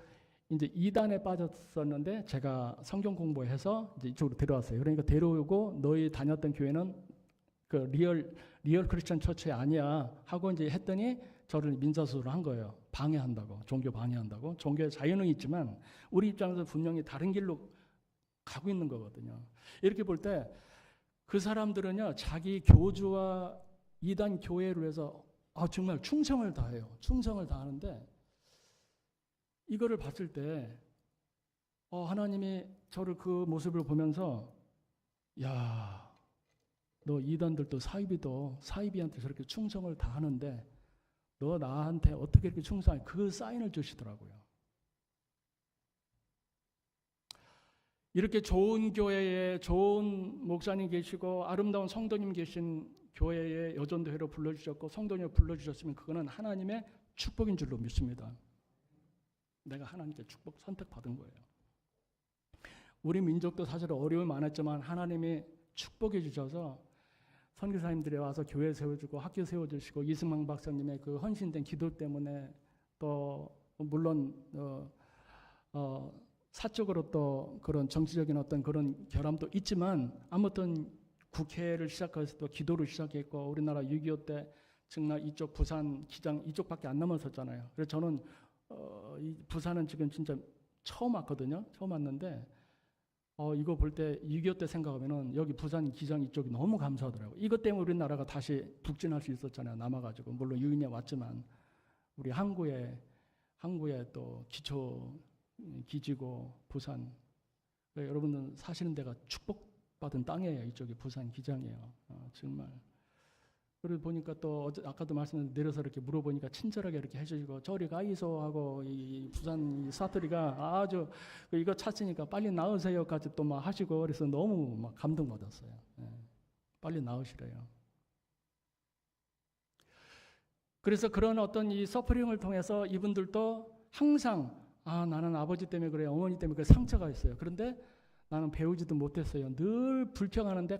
이제 2단에 빠졌었는데 제가 성경 공부해서 이제 이쪽으로 데려왔어요. 그러니까 데려오고 너희 다녔던 교회는 그 리얼 크리스천 처치 아니야 하고 이제 했더니 저를 민사수를 한 거예요. 방해한다고, 종교 방해한다고. 종교의 자유는 있지만 우리 입장에서 분명히 다른 길로 가고 있는 거거든요. 이렇게 볼 때 그 사람들은요 자기 교주와 이단 교회를 위해서 정말 충성을 다해요. 충성을 다하는데 이거를 봤을 때 하나님이 저를 그 모습을 보면서 야, 너 이단들도 사이비한테 저렇게 충성을 다하는데 너 나한테 어떻게 이렇게 충성해? 그 사인을 주시더라고요. 이렇게 좋은 교회에 좋은 목사님 계시고 아름다운 성도님 계신 교회에 여전도회로 불러주셨고 성도님을 불러주셨으면 그거는 하나님의 축복인 줄로 믿습니다. 내가 하나님께 축복 선택받은 거예요. 우리 민족도 사실 어려움이 많았지만 하나님이 축복해 주셔서 선교사님들이 와서 교회 세워주고 학교 세워주시고 이승만 박사님의 그 헌신된 기도 때문에 또 물론 사적으로 또 그런 정치적인 어떤 그런 결함도 있지만 아무튼 국회를 시작해서 또 기도를 시작했고 우리나라 6.25 때 정말 이쪽 부산 기장 이쪽밖에 안 남았었잖아요. 그래서 저는 이 부산은 지금 진짜 처음 왔거든요. 처음 왔는데 이거 볼 때 6.25 때 생각하면은 여기 부산 기장 이쪽이 너무 감사하더라고요. 이것 때문에 우리나라가 다시 북진할 수 있었잖아요. 남아가지고 물론 유인해 왔지만 우리 항구에 또 기초 기지고 부산 여러분들 사시는 데가 축복받은 땅이에요. 이쪽이 부산 기장이에요. 정말. 그리고 보니까 또 아까도 말씀드린 내려서 이렇게 물어보니까 친절하게 이렇게 해주시고 저리 가이소하고 이 부산 사투리가 아주 이거 찾으니까 빨리 나으세요까지 또 막 하시고 그래서 너무 막 감동받았어요. 빨리 나으시래요. 그래서 그런 어떤 이 서프링을 통해서 이분들도 항상 나는 아버지 때문에 그래 어머니 때문에 그래 상처가 있어요. 그런데 나는 배우지도 못했어요. 늘 불평하는데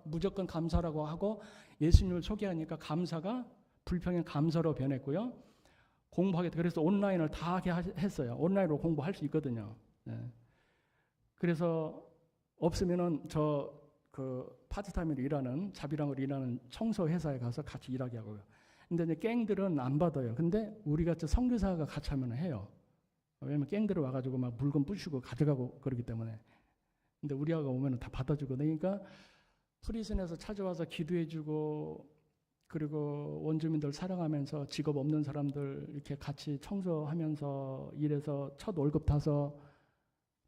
무조건 감사라고 하고 예수님을 소개하니까 감사가 불평의 감사로 변했고요. 공부하겠다. 그래서 온라인을 다 하게 했어요. 온라인으로 공부할 수 있거든요. 네. 그래서 없으면은 파트타임으로 일하는 자비랑으로 일하는 청소 회사에 가서 같이 일하게 하고요. 근데 이제 갱들은 안 받아요. 근데 우리 같이 선교사가 같이 하면 해요. 왜냐면 갱들이 와가지고 막 물건 부시고 가져가고 그러기 때문에. 근데 우리가 오면 다 받아주거든요. 그러니까 프리즌에서 찾아와서 기도해주고 그리고 원주민들 사랑하면서 직업 없는 사람들 이렇게 같이 청소하면서 일해서 첫 월급 타서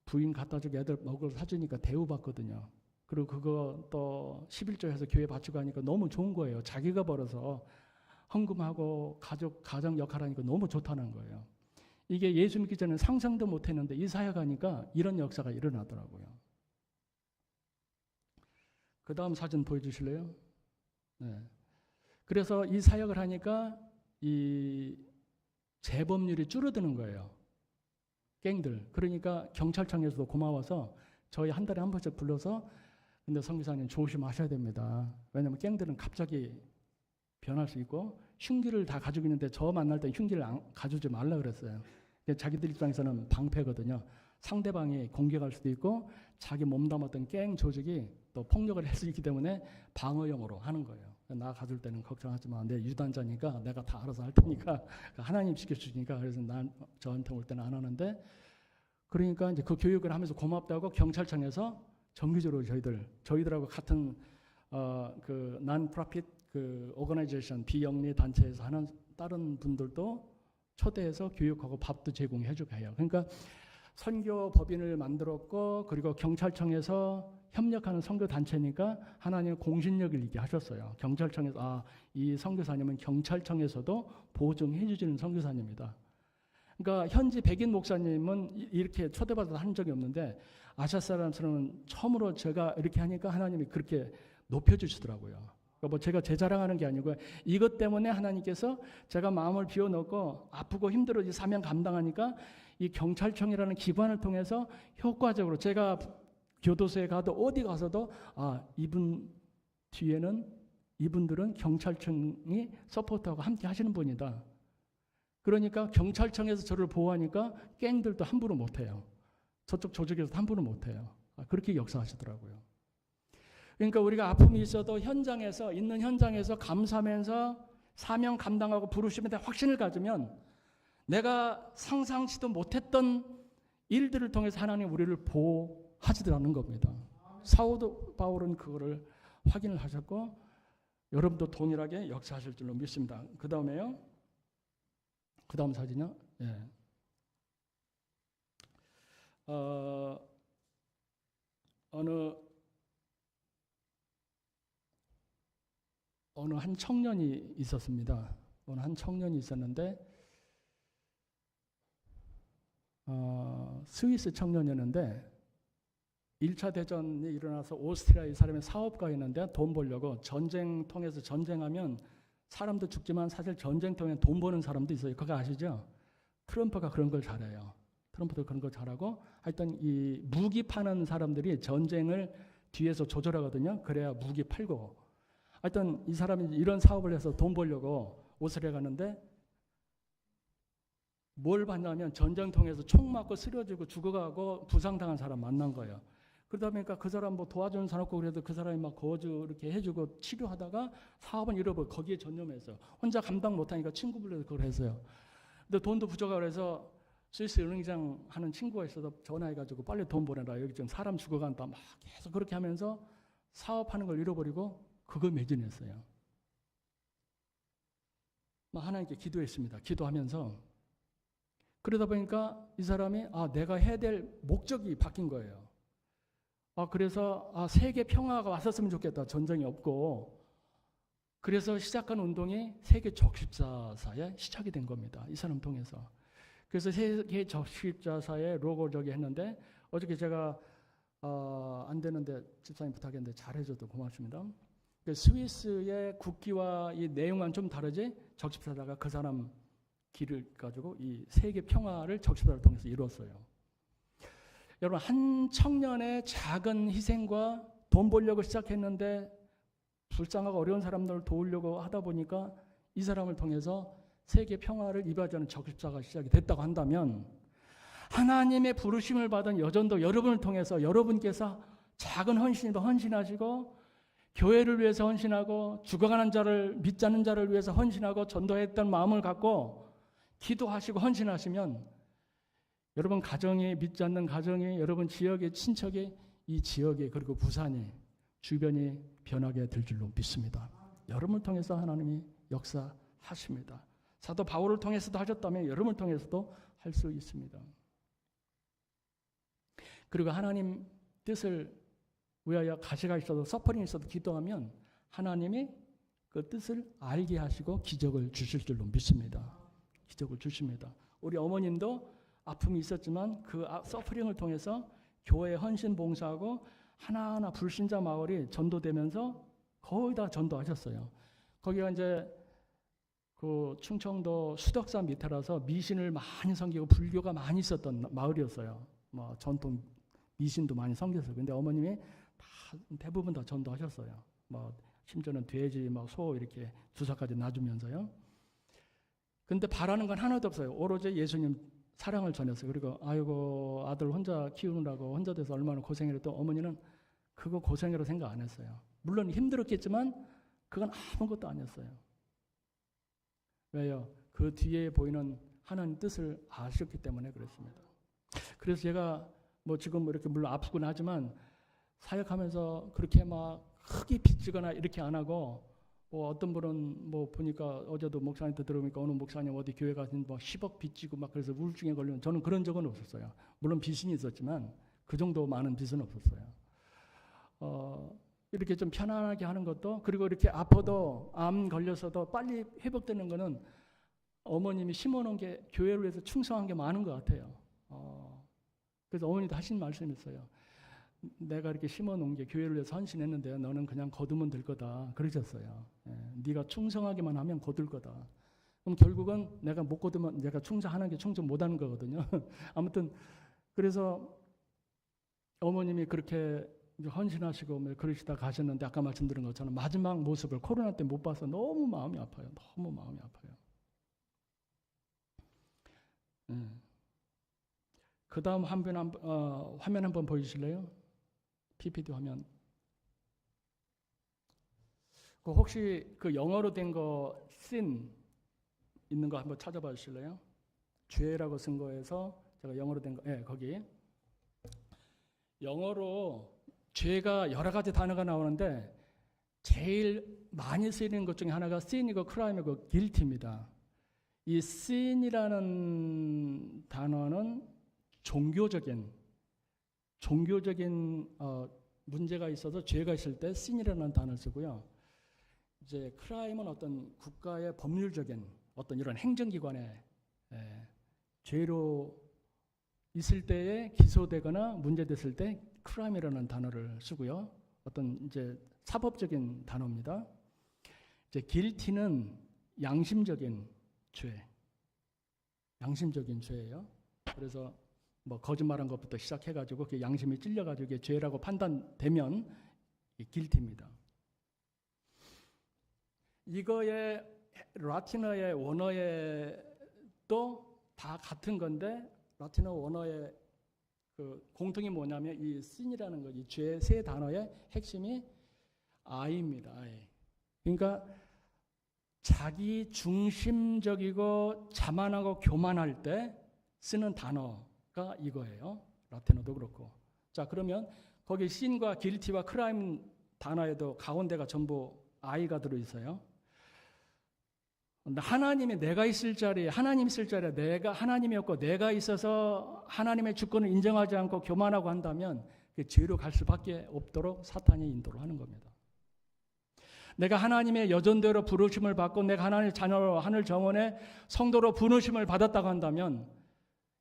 부인 갖다 주고 애들 먹을 사주니까 대우받거든요. 그리고 그거 또 11조 해서 교회 바치고 하니까 너무 좋은 거예요. 자기가 벌어서 헌금하고 가정 역할하니까 너무 좋다는 거예요. 이게 예수 믿기 전에 상상도 못했는데 이 사역하니까 이런 역사가 일어나더라고요. 그 다음 사진 보여주실래요? 네. 그래서 이 사역을 하니까 이 재범률이 줄어드는 거예요. 갱들. 그러니까 경찰청에서도 고마워서 저희 한 달에 한 번씩 불러서 근데 선교사님 조심하셔야 됩니다. 왜냐하면 갱들은 갑자기 변할 수 있고 흉기를 다 가지고 있는데 저 만날 때 흉기를 가져오지 말라 그랬어요. 자기들 입장에서는 방패거든요. 상대방이 공격할 수도 있고 자기 몸담았던 갱 조직이 또 폭력을 할 수 있기 때문에 방어용으로 하는 거예요. 나 가질 때는 걱정하지 마. 내 유단자니까 내가 다 알아서 할 테니까 하나님 시켜주니까 그래서 난 저한테 올 때는 안 하는데 그러니까 이제 그 교육을 하면서 고맙다고 경찰청에서 정기적으로 저희들하고 같은 그 non-profit 그 organization 비영리 단체에서 하는 다른 분들도 초대해서 교육하고 밥도 제공해주고 해요. 그러니까 선교 법인을 만들었고 그리고 경찰청에서 협력하는 선교 단체니까 하나님의 공신력을 있게 하셨어요. 경찰청에서 이 선교사님은 경찰청에서도 보증해 주시는 선교사님이다. 그러니까 현지 백인 목사님은 이렇게 초대받아서 한 적이 없는데 아시아 사람처럼 처음으로 제가 이렇게 하니까 하나님이 그렇게 높여주시더라고요. 그러니까 뭐 제가 제 자랑하는 게 아니고 이것 때문에 하나님께서 제가 마음을 비워놓고 아프고 힘들어 이 사명 감당하니까 이 경찰청이라는 기관을 통해서 효과적으로 제가 교도소에 가도 어디 가서도 이분 뒤에는 이분들은 경찰청이 서포트하고 함께 하시는 분이다. 그러니까 경찰청에서 저를 보호하니까 갱들도 함부로 못해요. 저쪽 조직에서 함부로 못해요. 그렇게 역사하시더라고요. 그러니까 우리가 아픔이 있어도 있는 현장에서 감사하면서 사명 감당하고 부르심에 대한 확신을 가지면 내가 상상치도 못했던 일들을 통해서 하나님 우리를 보호하시더라는 겁니다. 사도 바울은 그거를 확인을 하셨고 여러분도 동일하게 역사하실 줄로 믿습니다. 그 다음에요. 그 다음 사진이요. 예. 어느 한 청년이 있었습니다. 어느 한 청년이 있었는데 스위스 청년이었는데 1차 대전이 일어나서 오스트리아의 사람이 사업가였는데 돈 벌려고 전쟁통에서 전쟁하면 사람도 죽지만 사실 전쟁통에 돈 버는 사람도 있어요. 그거 아시죠? 트럼프가 그런 걸 잘해요. 트럼프도 그런 걸 잘하고 하여튼 이 무기 파는 사람들이 전쟁을 뒤에서 조절하거든요. 그래야 무기 팔고 하여튼 이 사람이 이런 사업을 해서 돈 벌려고 오스트리아 가는데 뭘 봤냐면 전쟁통에서 총 맞고 쓰러지고 죽어가고 부상당한 사람 만난 거예요. 그러다 보니까 그 사람 뭐 도와주는 사람 없고 그래도 그 사람이 막 거주 이렇게 해주고 치료하다가 사업은 잃어버리고 거기에 전념했어요. 혼자 감당 못하니까 친구 불러서 그걸 했어요. 근데 돈도 부족하고 그래서 스위스 은행장 하는 친구가 있어서 전화해가지고 빨리 돈 보내라. 여기 지금 사람 죽어간다. 막 계속 그렇게 하면서 사업하는 걸 잃어버리고 그거 매진했어요. 막 하나님께 기도했습니다. 기도하면서 그러다 보니까 이 사람이 내가 해야 될 목적이 바뀐 거예요. 그래서 세계 평화가 왔었으면 좋겠다. 전쟁이 없고. 그래서 시작한 운동이 세계 적십자사에 시작이 된 겁니다. 이 사람 통해서. 그래서 세계 적십자사에 로고 저기 했는데 어저께 제가 안 되는데 집사님 부탁했는데 잘해줘도 고맙습니다. 스위스의 국기와 이 내용은 좀 다르지 적십자사가 그 사람 길을 가지고 이 세계 평화를 적십자를 통해서 이루었어요. 여러분, 한 청년의 작은 희생과 돈 벌려고 시작했는데 불쌍하고 어려운 사람들을 도우려고 하다 보니까 이 사람을 통해서 세계 평화를 이루어가는 적십자가 시작이 됐다고 한다면, 하나님의 부르심을 받은 여전도 여러분을 통해서 여러분께서 작은 헌신도 헌신하시고 교회를 위해서 헌신하고 죽어가는 자를 믿지 않는 자를 위해서 헌신하고 전도했던 마음을 갖고 기도하시고 헌신하시면 여러분 가정이, 믿지 않는 가정이, 여러분 지역의 친척이, 이 지역이, 그리고 부산이, 주변이 변하게 될 줄로 믿습니다. 여러분을 통해서 하나님이 역사하십니다. 사도 바울을 통해서도 하셨다면 여러분을 통해서도 할 수 있습니다. 그리고 하나님 뜻을 위하여 가시가 있어도 서퍼링이 있어도 기도하면 하나님이 그 뜻을 알게 하시고 기적을 주실 줄로 믿습니다. 기적을 주십니다. 우리 어머님도 아픔이 있었지만 그 서퍼링을 통해서 교회 헌신 봉사하고 하나하나 불신자 마을이 전도되면서 거의 다 전도하셨어요. 거기가 이제 그 충청도 수덕산 밑에라서 미신을 많이 섬기고 불교가 많이 있었던 마을이었어요. 뭐 전통 미신도 많이 섬겼어요. 근데 어머님이 대부분 다 전도하셨어요. 뭐 심지어는 돼지, 소 이렇게 주사까지 놔주면서요. 근데 바라는 건 하나도 없어요. 오로지 예수님 사랑을 전했어요. 그리고 아이고 아들 혼자 키우느라고 혼자 돼서 얼마나 고생했던 어머니는 그거 고생이라고 생각 안 했어요. 물론 힘들었겠지만 그건 아무것도 아니었어요. 왜요? 그 뒤에 보이는 하나님 뜻을 아셨기 때문에 그렇습니다. 그래서 제가 뭐 지금 이렇게 물론 아프긴 하지만 사역하면서 그렇게 막 크게 빚지거나 이렇게 안 하고, 뭐 어떤 분은 뭐 보니까 어제도 목사님한테 들어보니까 어느 목사님 어디 교회 가서 뭐 10억 빚지고 막 그래서 우울증에 걸리는, 저는 그런 적은 없었어요. 물론 빚은 있었지만 그 정도 많은 빚은 없었어요. 이렇게 좀 편안하게 하는 것도, 그리고 이렇게 아파도 암 걸려서도 빨리 회복되는 거는 어머님이 심어놓은 게 교회를 위해서 충성한 게 많은 것 같아요. 그래서 어머니도 하신 말씀이 있어요. 내가 이렇게 심어놓은 게 교회를 위해서 헌신했는데 너는 그냥 거두면 될 거다 그러셨어요. 네가 충성하기만 하면 거둘 거다. 그럼 결국은 내가 못 거두면 내가 충성하는 게 충성 못하는 거거든요. 아무튼 그래서 어머님이 그렇게 헌신하시고 그러시다 가셨는데 아까 말씀드린 것처럼 마지막 모습을 코로나 때 못 봐서 너무 마음이 아파요. 너무 마음이 아파요. 그 다음 화면 한번 보여주실래요? PPT 화면. 혹시 그 영어로 된 거 sin 있는 거 한번 찾아봐 주실래요? 죄라고 쓴 거에서 제가 영어로 된 거, 거기 영어로 죄가 여러 가지 단어가 나오는데 제일 많이 쓰이는 것 중에 하나가 sin이고 crime이고 guilty입니다. 이 sin이라는 단어는 종교적인 문제가 있어서 죄가 있을 때 sin이라는 단어를 쓰고요. 이제 crime은 어떤 국가의 법률적인 어떤 이런 행정기관에 죄로 있을 때에 기소되거나 문제됐을 때 crime이라는 단어를 쓰고요. 어떤 이제 사법적인 단어입니다. 이제 guilty는 양심적인 죄예요. 그래서 뭐 거짓말한 것부터 시작해가지고 그 양심이 찔려가지고 죄라고 판단되면 guilty입니다. 이거의 라틴어의 원어에도 다 같은 건데 라틴어 원어의 그 공통이 뭐냐면 이 sin이라는 거, 이 죄 세 단어의 핵심이 I입니다. I. 그러니까 자기 중심적이고 자만하고 교만할 때 쓰는 단어가 이거예요. 라틴어도 그렇고. 자, 그러면 거기 sin과 guilty와 crime 단어에도 가운데가 전부 I가 들어있어요. 하나님이 내가 있을 자리에, 하나님 있을 자리에 내가 하나님이 없고 내가 있어서 하나님의 주권을 인정하지 않고 교만하고 한다면 죄로 갈 수밖에 없도록 사탄이 인도를 하는 겁니다. 내가 하나님의 여전대로 부르심을 받고 내가 하나님의 자녀로 하늘 정원의 성도로 부르심을 받았다고 한다면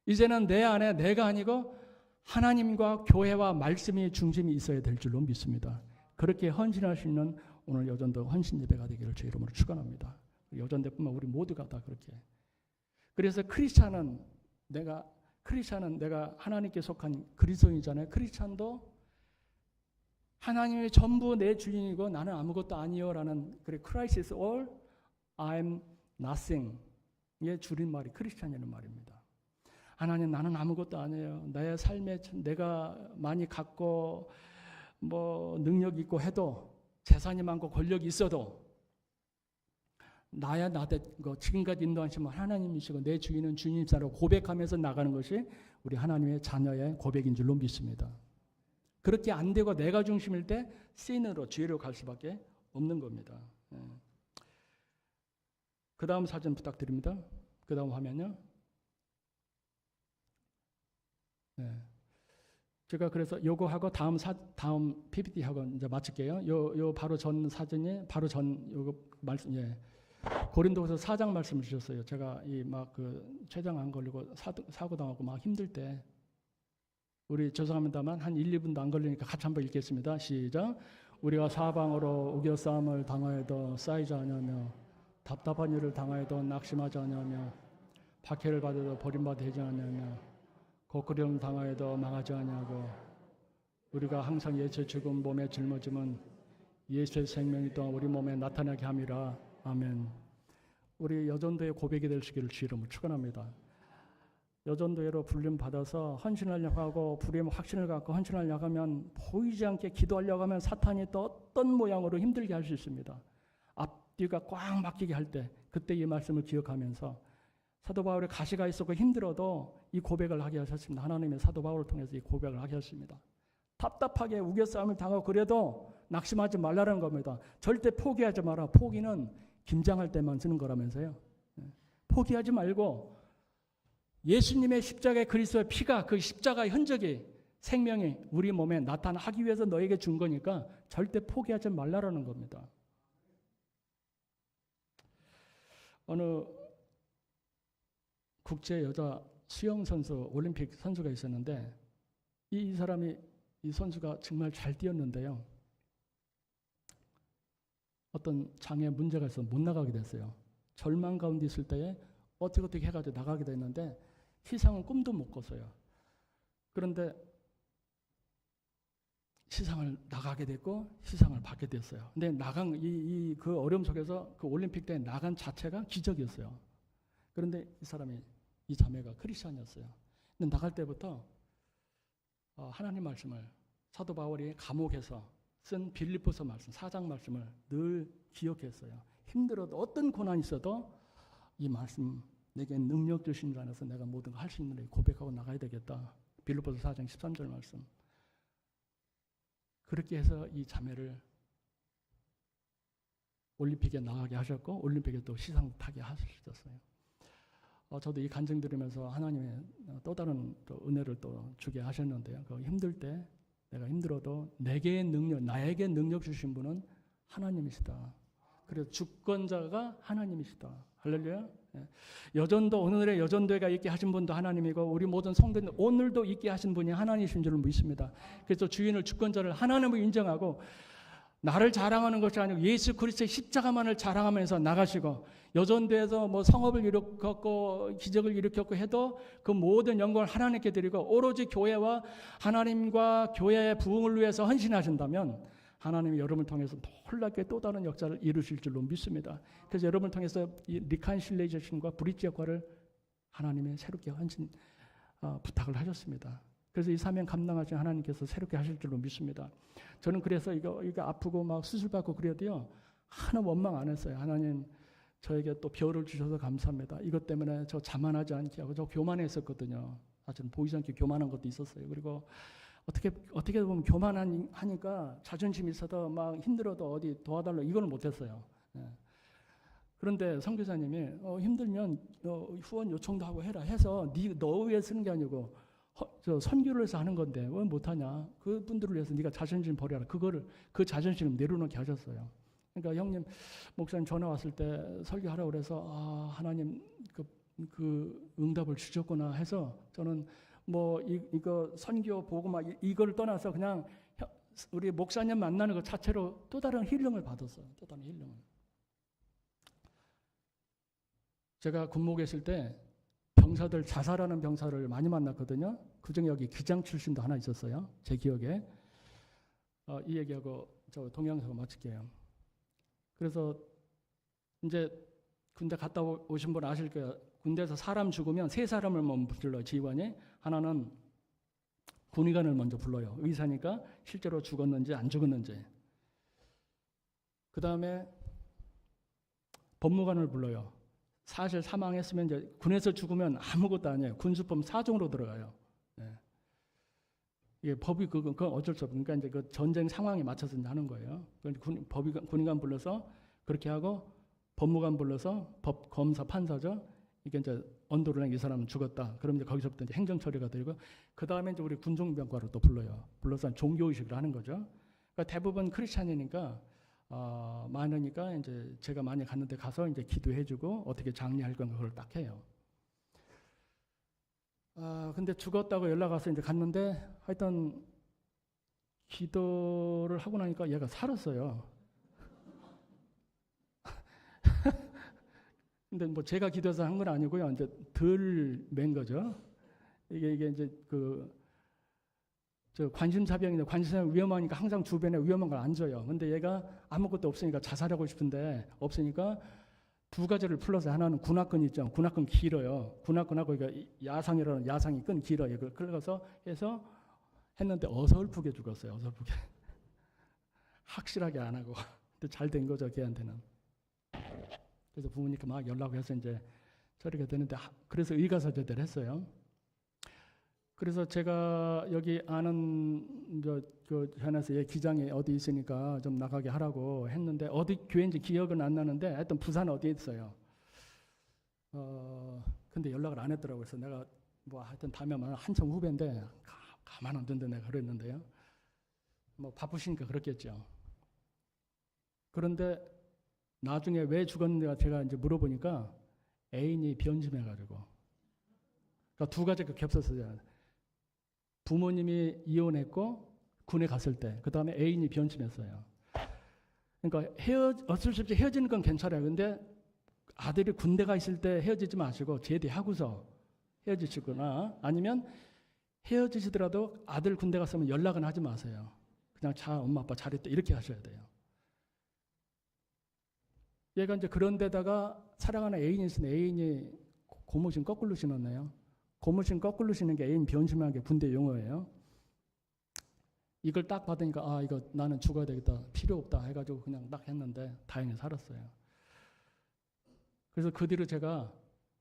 이제는 내 안에 내가 아니고 하나님과 교회와 말씀이 중심이 있어야 될 줄로 믿습니다. 그렇게 헌신할 수 있는 오늘 여전도 헌신 예배가 되기를 주 이름으로 축원합니다. 여전대뿐만 우리 모두가 다 그렇게. 그래서 크리스찬은 내가 크리스찬은 내가 하나님께 속한 그리스도인이잖아요. 크리스찬도 하나님이 전부 내 주인이고 나는 아무것도 아니요라는 그래 Christ is all, I'm nothing. 이게 줄임말이 크리스찬이라는 말입니다. 하나님 나는 아무것도 아니에요. 나의 삶에 내가 많이 갖고 뭐 능력 있고 해도 재산이 많고 권력이 있어도 나야 나대 지금까지 인도하시면 하나님이시고 내 주인은 주님이시라고 고백하면서 나가는 것이 우리 하나님의 자녀의 고백인 줄로 믿습니다. 그렇게 안 되고 내가 중심일 때 신으로 죄로 갈 수밖에 없는 겁니다. 그 다음 사진 부탁드립니다. 그 다음 화면요. 네. 제가 그래서 요거 하고 다음 PPT 하고 이제 마칠게요. 요 바로 전 사진이 바로 전 요거 말씀 고린도후서 4장 말씀을 주셨어요. 제가 이 막 그 췌장 안 걸리고 사고 당하고 막 힘들 때 우리 죄송합니다만 한 1, 2분도 안 걸리니까 같이 한번 읽겠습니다. 시작. 우리가 사방으로 우겨싸움을 당하여도 쌓이지 아니하며 답답한 일을 당하여도 낙심하지 아니하며 박해를 받아도 버림받지 아니하며 고꾸림을 당하여도 망하지 아니하고 우리가 항상 예수의 죽은 몸에 짊어짐은 예수의 생명이 또한 우리 몸에 나타나게 함이라. 아멘. 우리 여전도의 고백이 될 수 있기를 주 이름으로 축원합니다. 여전도회로 불림 받아서 헌신하려고 하고 불임 확신을 갖고 헌신하려고 하면 보이지 않게 기도하려고 하면 사탄이 또 어떤 모양으로 힘들게 할 수 있습니다. 앞뒤가 꽉 막히게 할 때 그때 이 말씀을 기억하면서 사도 바울의 가시가 있었고 힘들어도 이 고백을 하게 하셨습니다. 하나님의 사도 바울을 통해서 이 고백을 하게 하셨습니다. 답답하게 우겨싸움을 당하고 그래도 낙심하지 말라는 겁니다. 절대 포기하지 마라. 포기는 김장할 때만 쓰는 거라면서요. 포기하지 말고 예수님의 십자가의 그리스도의 피가 그 십자가의 흔적이 생명이 우리 몸에 나타나기 위해서 너에게 준 거니까 절대 포기하지 말라라는 겁니다. 어느 국제 여자 수영 선수 올림픽 선수가 있었는데 이 사람이 이 선수가 정말 잘 뛰었는데요. 어떤 장애 문제가 있어서 못 나가게 됐어요. 절망 가운데 있을 때에 어떻게 해가지고 나가게 됐는데 시상은 꿈도 못 꿨어요. 그런데 시상을 나가게 됐고 시상을 받게 됐어요. 근데 나간 그 어려움 속에서 그 올림픽 때 나간 자체가 기적이었어요. 그런데 이 자매가 크리스찬이었어요. 근데 나갈 때부터 하나님 말씀을 사도 바울이 감옥에서 쓴 빌립보서 말씀, 4장 말씀을 늘 기억했어요. 힘들어도 어떤 고난이 있어도 이 말씀 내게 능력 주신 줄 알아서 내가 모든 걸 할 수 있는 일 고백하고 나가야 되겠다. 빌립보서 4장 13절 말씀. 그렇게 해서 이 자매를 올림픽에 나가게 하셨고 올림픽에 또 시상 타게 하셨어요. 저도 이 간증 들으면서 하나님의 또 다른 또 은혜를 또 주게 하셨는데요. 그 힘들 때 내가 힘들어도 나에게 능력 주신 분은 하나님이시다. 그래서 주권자가 하나님이시다. 할렐루야. 여전도 오늘의 여전도회가 있게 하신 분도 하나님이고 우리 모든 성도들 오늘도 있게 하신 분이 하나님이신 줄을 믿습니다. 그래서 주인을 주권자를 하나님을 인정하고 나를 자랑하는 것이 아니고 예수 그리스도의 십자가만을 자랑하면서 나가시고 여전도에서 뭐 성업을 일으켰고 기적을 일으켰고 해도 그 모든 영광을 하나님께 드리고 오로지 교회와 하나님과 교회의 부흥을 위해서 헌신하신다면 하나님이 여러분을 통해서 놀랍게 또 다른 역사를 이루실 줄로 믿습니다. 그래서 여러분을 통해서 이 리칸실레이션과 브릿지 역할을 하나님의 새롭게 부탁을 하셨습니다. 그래서 이 사명 감당하신 하나님께서 새롭게 하실 줄로 믿습니다. 저는 그래서 이거 아프고 막 수술받고 그래도요 하나 원망 안 했어요. 하나님 저에게 또 별을 주셔서 감사합니다. 이것 때문에 저 자만하지 않게 하고 저 교만했었거든요. 사실은 보이지 않게 교만한 것도 있었어요. 그리고 어떻게 보면 교만하니까 자존심이 있어도 막 힘들어도 어디 도와달라 이거는 못했어요. 그런데 선교사님이 힘들면 후원 요청도 하고 해라 해서 너 위해 쓰는 게 아니고 저 선교를 해서 하는 건데 왜 못하냐? 그분들을 위해서 네가 자존심 버려라. 그 자존심을 내려놓게 하셨어요. 그러니까 형님, 목사님 전화 왔을 때 설교하라고 그래서 하나님 그 응답을 주셨구나 해서 저는 뭐 이거 선교 보고 막 이걸 떠나서 그냥 우리 목사님 만나는 것 자체로 또 다른 힐링을 받았어요. 또 다른 힐링을. 제가 군목에 있을 때 병사들 자살하는 병사를 많이 만났거든요. 그중에 여기 기장 출신도 하나 있었어요. 제 기억에. 이 얘기하고 저 동영상 마칠게요. 그래서 이제 군대 갔다 오신 분 아실 거예요. 군대에서 사람 죽으면 세 사람을 먼저 불러요. 지휘관이. 하나는 군의관을 먼저 불러요. 의사니까 실제로 죽었는지 안 죽었는지. 그 다음에 법무관을 불러요. 사실 사망했으면 이제 군에서 죽으면 아무것도 아니에요. 군수법 4종으로 들어가요. 네. 이게 법이 그건 어쩔 수 없고, 그러니까 이제 그 전쟁 상황에 맞춰서 이제 하는 거예요. 군의관 불러서 그렇게 하고 법무관 불러서 법 검사 판사죠. 이게 이제 언도를 이 사람은 죽었다. 그럼 이제 거기서부터 이제 행정 처리가 되고, 그 다음에 이제 우리 군종병과를 또 불러요. 불러서 종교 의식을 하는 거죠. 그러니까 대부분 크리스찬이니까 많으니까 이제 제가 많이 갔는데 가서 이제 기도해주고 어떻게 장례할 건가 그걸 딱 해요. 근데 죽었다고 연락 와서 이제 갔는데 하여튼 기도를 하고 나니까 얘가 살았어요. 근데 뭐 제가 기도해서 한 건 아니고요. 이제 덜 맨 거죠. 이게 이제 저 관심사병인데 관심사병 위험하니까 항상 주변에 위험한 걸 안 줘요. 근데 얘가 아무것도 없으니까 자살하고 싶은데 없으니까 두 가지를 풀러서 하나는 군화끈 있죠. 군화끈 길어요. 군화끈하고 이거 야상이라는 야상이 끈 길어요. 그걸 끌어서 해서 했는데 어설프게 죽었어요. 어설프게. 확실하게 안 하고. 근데 잘 된 거죠. 걔한테는. 그래서 부모님께 막 연락해서 이제 처리가 되는데 그래서 의가사제대를 했어요. 그래서 제가 여기 아는 그 현에서 얘 기장이 어디 있으니까 좀 나가게 하라고 했는데 어디 교회인지 기억은 안 나는데 하여튼 부산 어디에 있어요. 근데 연락을 안 했더라고요. 그래서 내가 뭐 하여튼 다음에 한참 후배인데 가만 안 둔다 내가 그랬는데요. 뭐 바쁘시니까 그렇겠죠. 그런데 나중에 왜 죽었는지 제가 이제 물어보니까 애인이 변심해가지고. 그러니까 두 가지가 겹쳤어요. 부모님이 이혼했고 군에 갔을 때, 그 다음에 애인이 변심했어요. 그러니까 어쩔 수 없이 헤어지는 건 괜찮아요. 근데 아들이 군대가 있을 때 헤어지지 마시고 제대하고서 헤어지시거나 아니면 헤어지시더라도 아들 군대 갔으면 연락은 하지 마세요. 그냥 자 엄마 아빠 잘했다 이렇게 하셔야 돼요. 얘가 이제 그런 데다가 사랑하는 애인이 있으면 애인이 고무신 거꾸로 신었네요. 고무신 거꾸로 신는 게 애인 변심한 게 군대 용어예요. 이걸 딱 받으니까 이거 나는 죽어야 되겠다. 필요 없다 해가지고 그냥 딱 했는데 다행히 살았어요. 그래서 그 뒤로 제가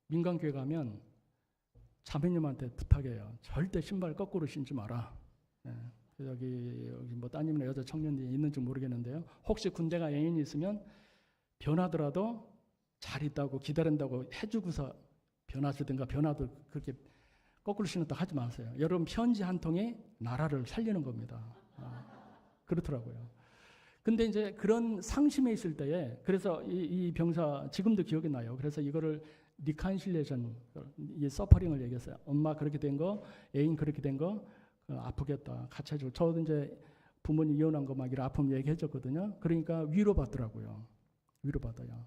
민간교회 가면 자매님한테 부탁해요. 절대 신발 거꾸로 신지 마라. 여기 뭐 따님이나 여자 청년들이 있는지 모르겠는데요. 혹시 군대가 애인이 있으면 변하더라도 잘 있다고 기다린다고 해주고서 변하시든가 변화도 그렇게 거꾸로 신었다 하지 마세요. 여러분 편지 한 통이 나라를 살리는 겁니다. 그렇더라고요. 근데 이제 그런 상심에 있을 때에 그래서 이 병사 지금도 기억이 나요. 그래서 이거를 리칸실레이션, 이 서퍼링을 얘기했어요. 엄마 그렇게 된 거, 애인 그렇게 된 거 아프겠다. 같이 해주고 저도 이제 부모님 이혼한 거 막 이런 아픔 얘기해줬거든요. 그러니까 위로받더라고요. 위로받아요.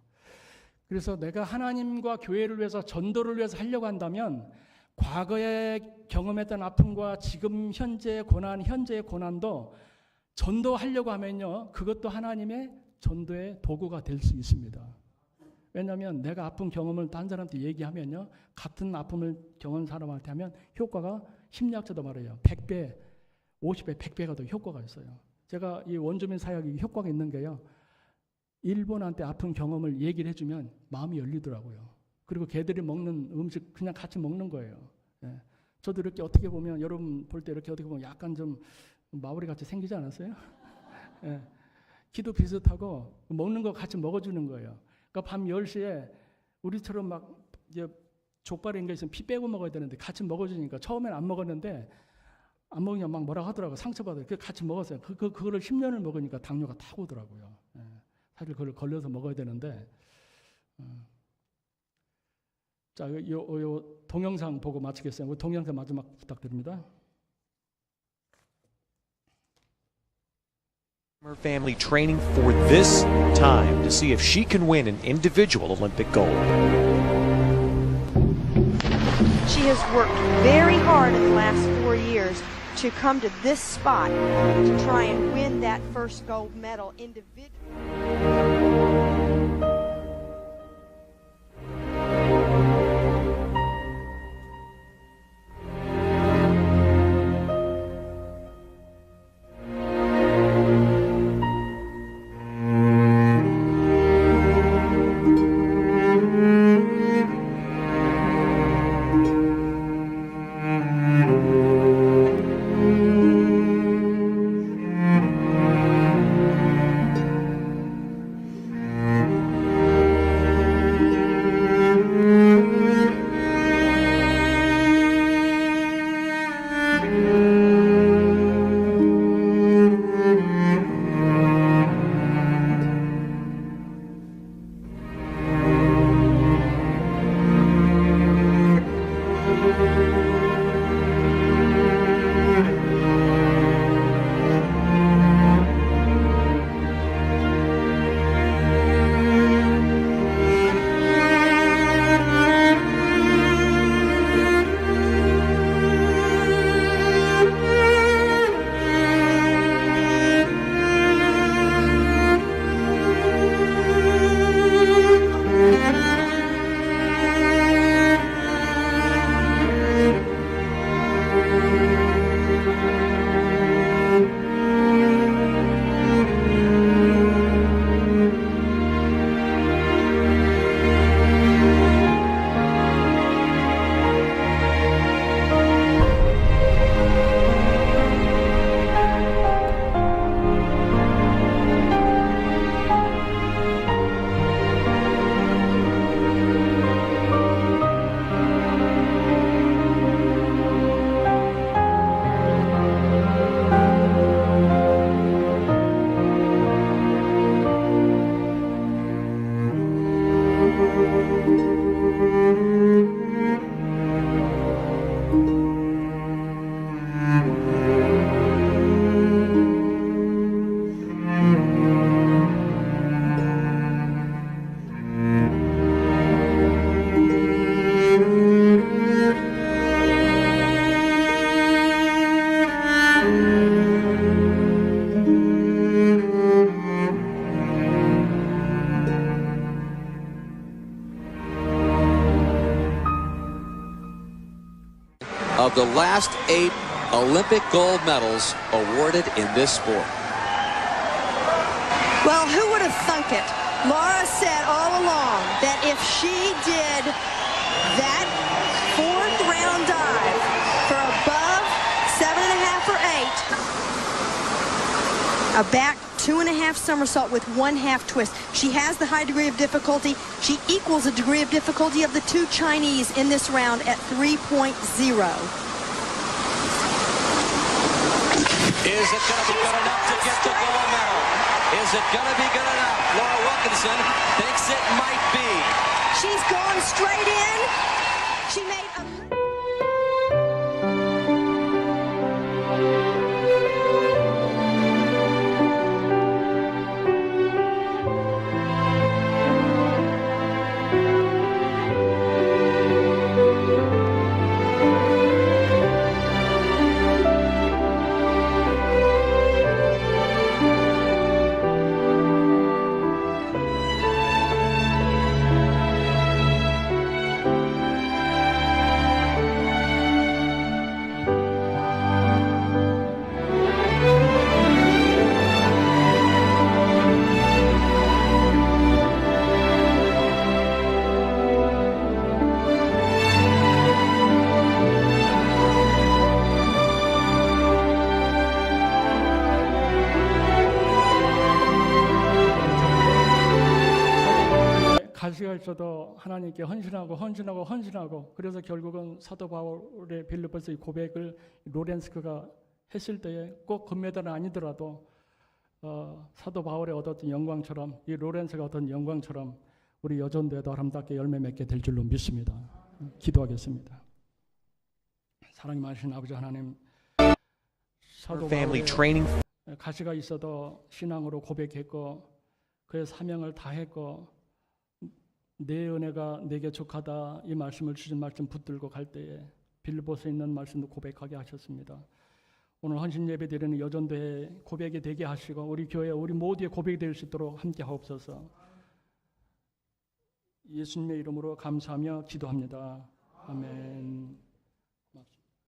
그래서 내가 하나님과 교회를 위해서 전도를 위해서 하려고 한다면 과거에 경험했던 아픔과 지금 현재의 고난도 전도하려고 하면요. 그것도 하나님의 전도의 도구가 될 수 있습니다. 왜냐하면 내가 아픈 경험을 딴 사람한테 얘기하면요. 같은 아픔을 경험한 사람한테 하면 효과가 심리학자도 말해요. 100배, 50배, 100배가 더 효과가 있어요. 제가 이 원주민 사역이 효과가 있는 게요. 일본한테 아픈 경험을 얘기를 해주면 마음이 열리더라고요. 그리고 걔들이 먹는 음식 그냥 같이 먹는 거예요. 예. 저도 이렇게 어떻게 보면 여러분 볼 때 이렇게 어떻게 보면 약간 좀 마오리 같이 생기지 않았어요? 예. 기도 비슷하고 먹는 거 같이 먹어주는 거예요. 그러니까 밤 10시에 우리처럼 막 이제 족발인 게 있으면 피 빼고 먹어야 되는데 같이 먹어주니까 처음엔 안 먹었는데 안 먹으면 막 뭐라 하더라고요. 상처받아요. 그래서 같이 먹었어요. 그거를 10년을 먹으니까 당뇨가 탁 오더라고요. 예. 사실 그걸 걸려서 먹어야 되는데 자, 요 동영상 보고 마치겠어요. 동영상 마지막 부탁드립니다. Her family training for this time to see if she can win an individual Olympic gold. has worked very hard in the last 4 years to come to this spot to try and win that first gold medal individually. Of the last 8 Olympic gold medals awarded in this sport. Well, who would have thunk it? Laura said all along that if she did that 4th round dive for above 7.5 or 8, a back 2.5 somersault with 1/2 twist. She has the high degree of difficulty. She equals the degree of difficulty of the 2 Chinese in this round at 3.0. Is it going to be good enough to get the gold medal? Is it going to be good enough? Laura Wilkinson thinks it might be. She's gone straight in. She made a... 가시가 있어도 하나님께 헌신하고 그래서 결국은 사도 바울의 빌립보서의 고백을 로렌스크가 했을 때에 꼭 금메달은 아니더라도 사도 바울의 얻었던 영광처럼 이 로렌스가 얻은 영광처럼 우리 여전대도 아름답게 열매 맺게 될 줄로 믿습니다. 기도하겠습니다. 사랑이 많으신 아버지 하나님, 사도 Family 바울의 training. 가시가 있어도 신앙으로 고백했고 그의 사명을 다했고 내 은혜가 내게 족하다 이 말씀을 주신 말씀 붙들고 갈 때에 빌보스에 있는 말씀도 고백하게 하셨습니다. 오늘 헌신 예배 드리는 여전도의 고백이 되게 하시고 우리 교회 우리 모두의 고백이 될 수 있도록 함께 하옵소서. 예수님의 이름으로 감사하며 기도합니다. 아멘.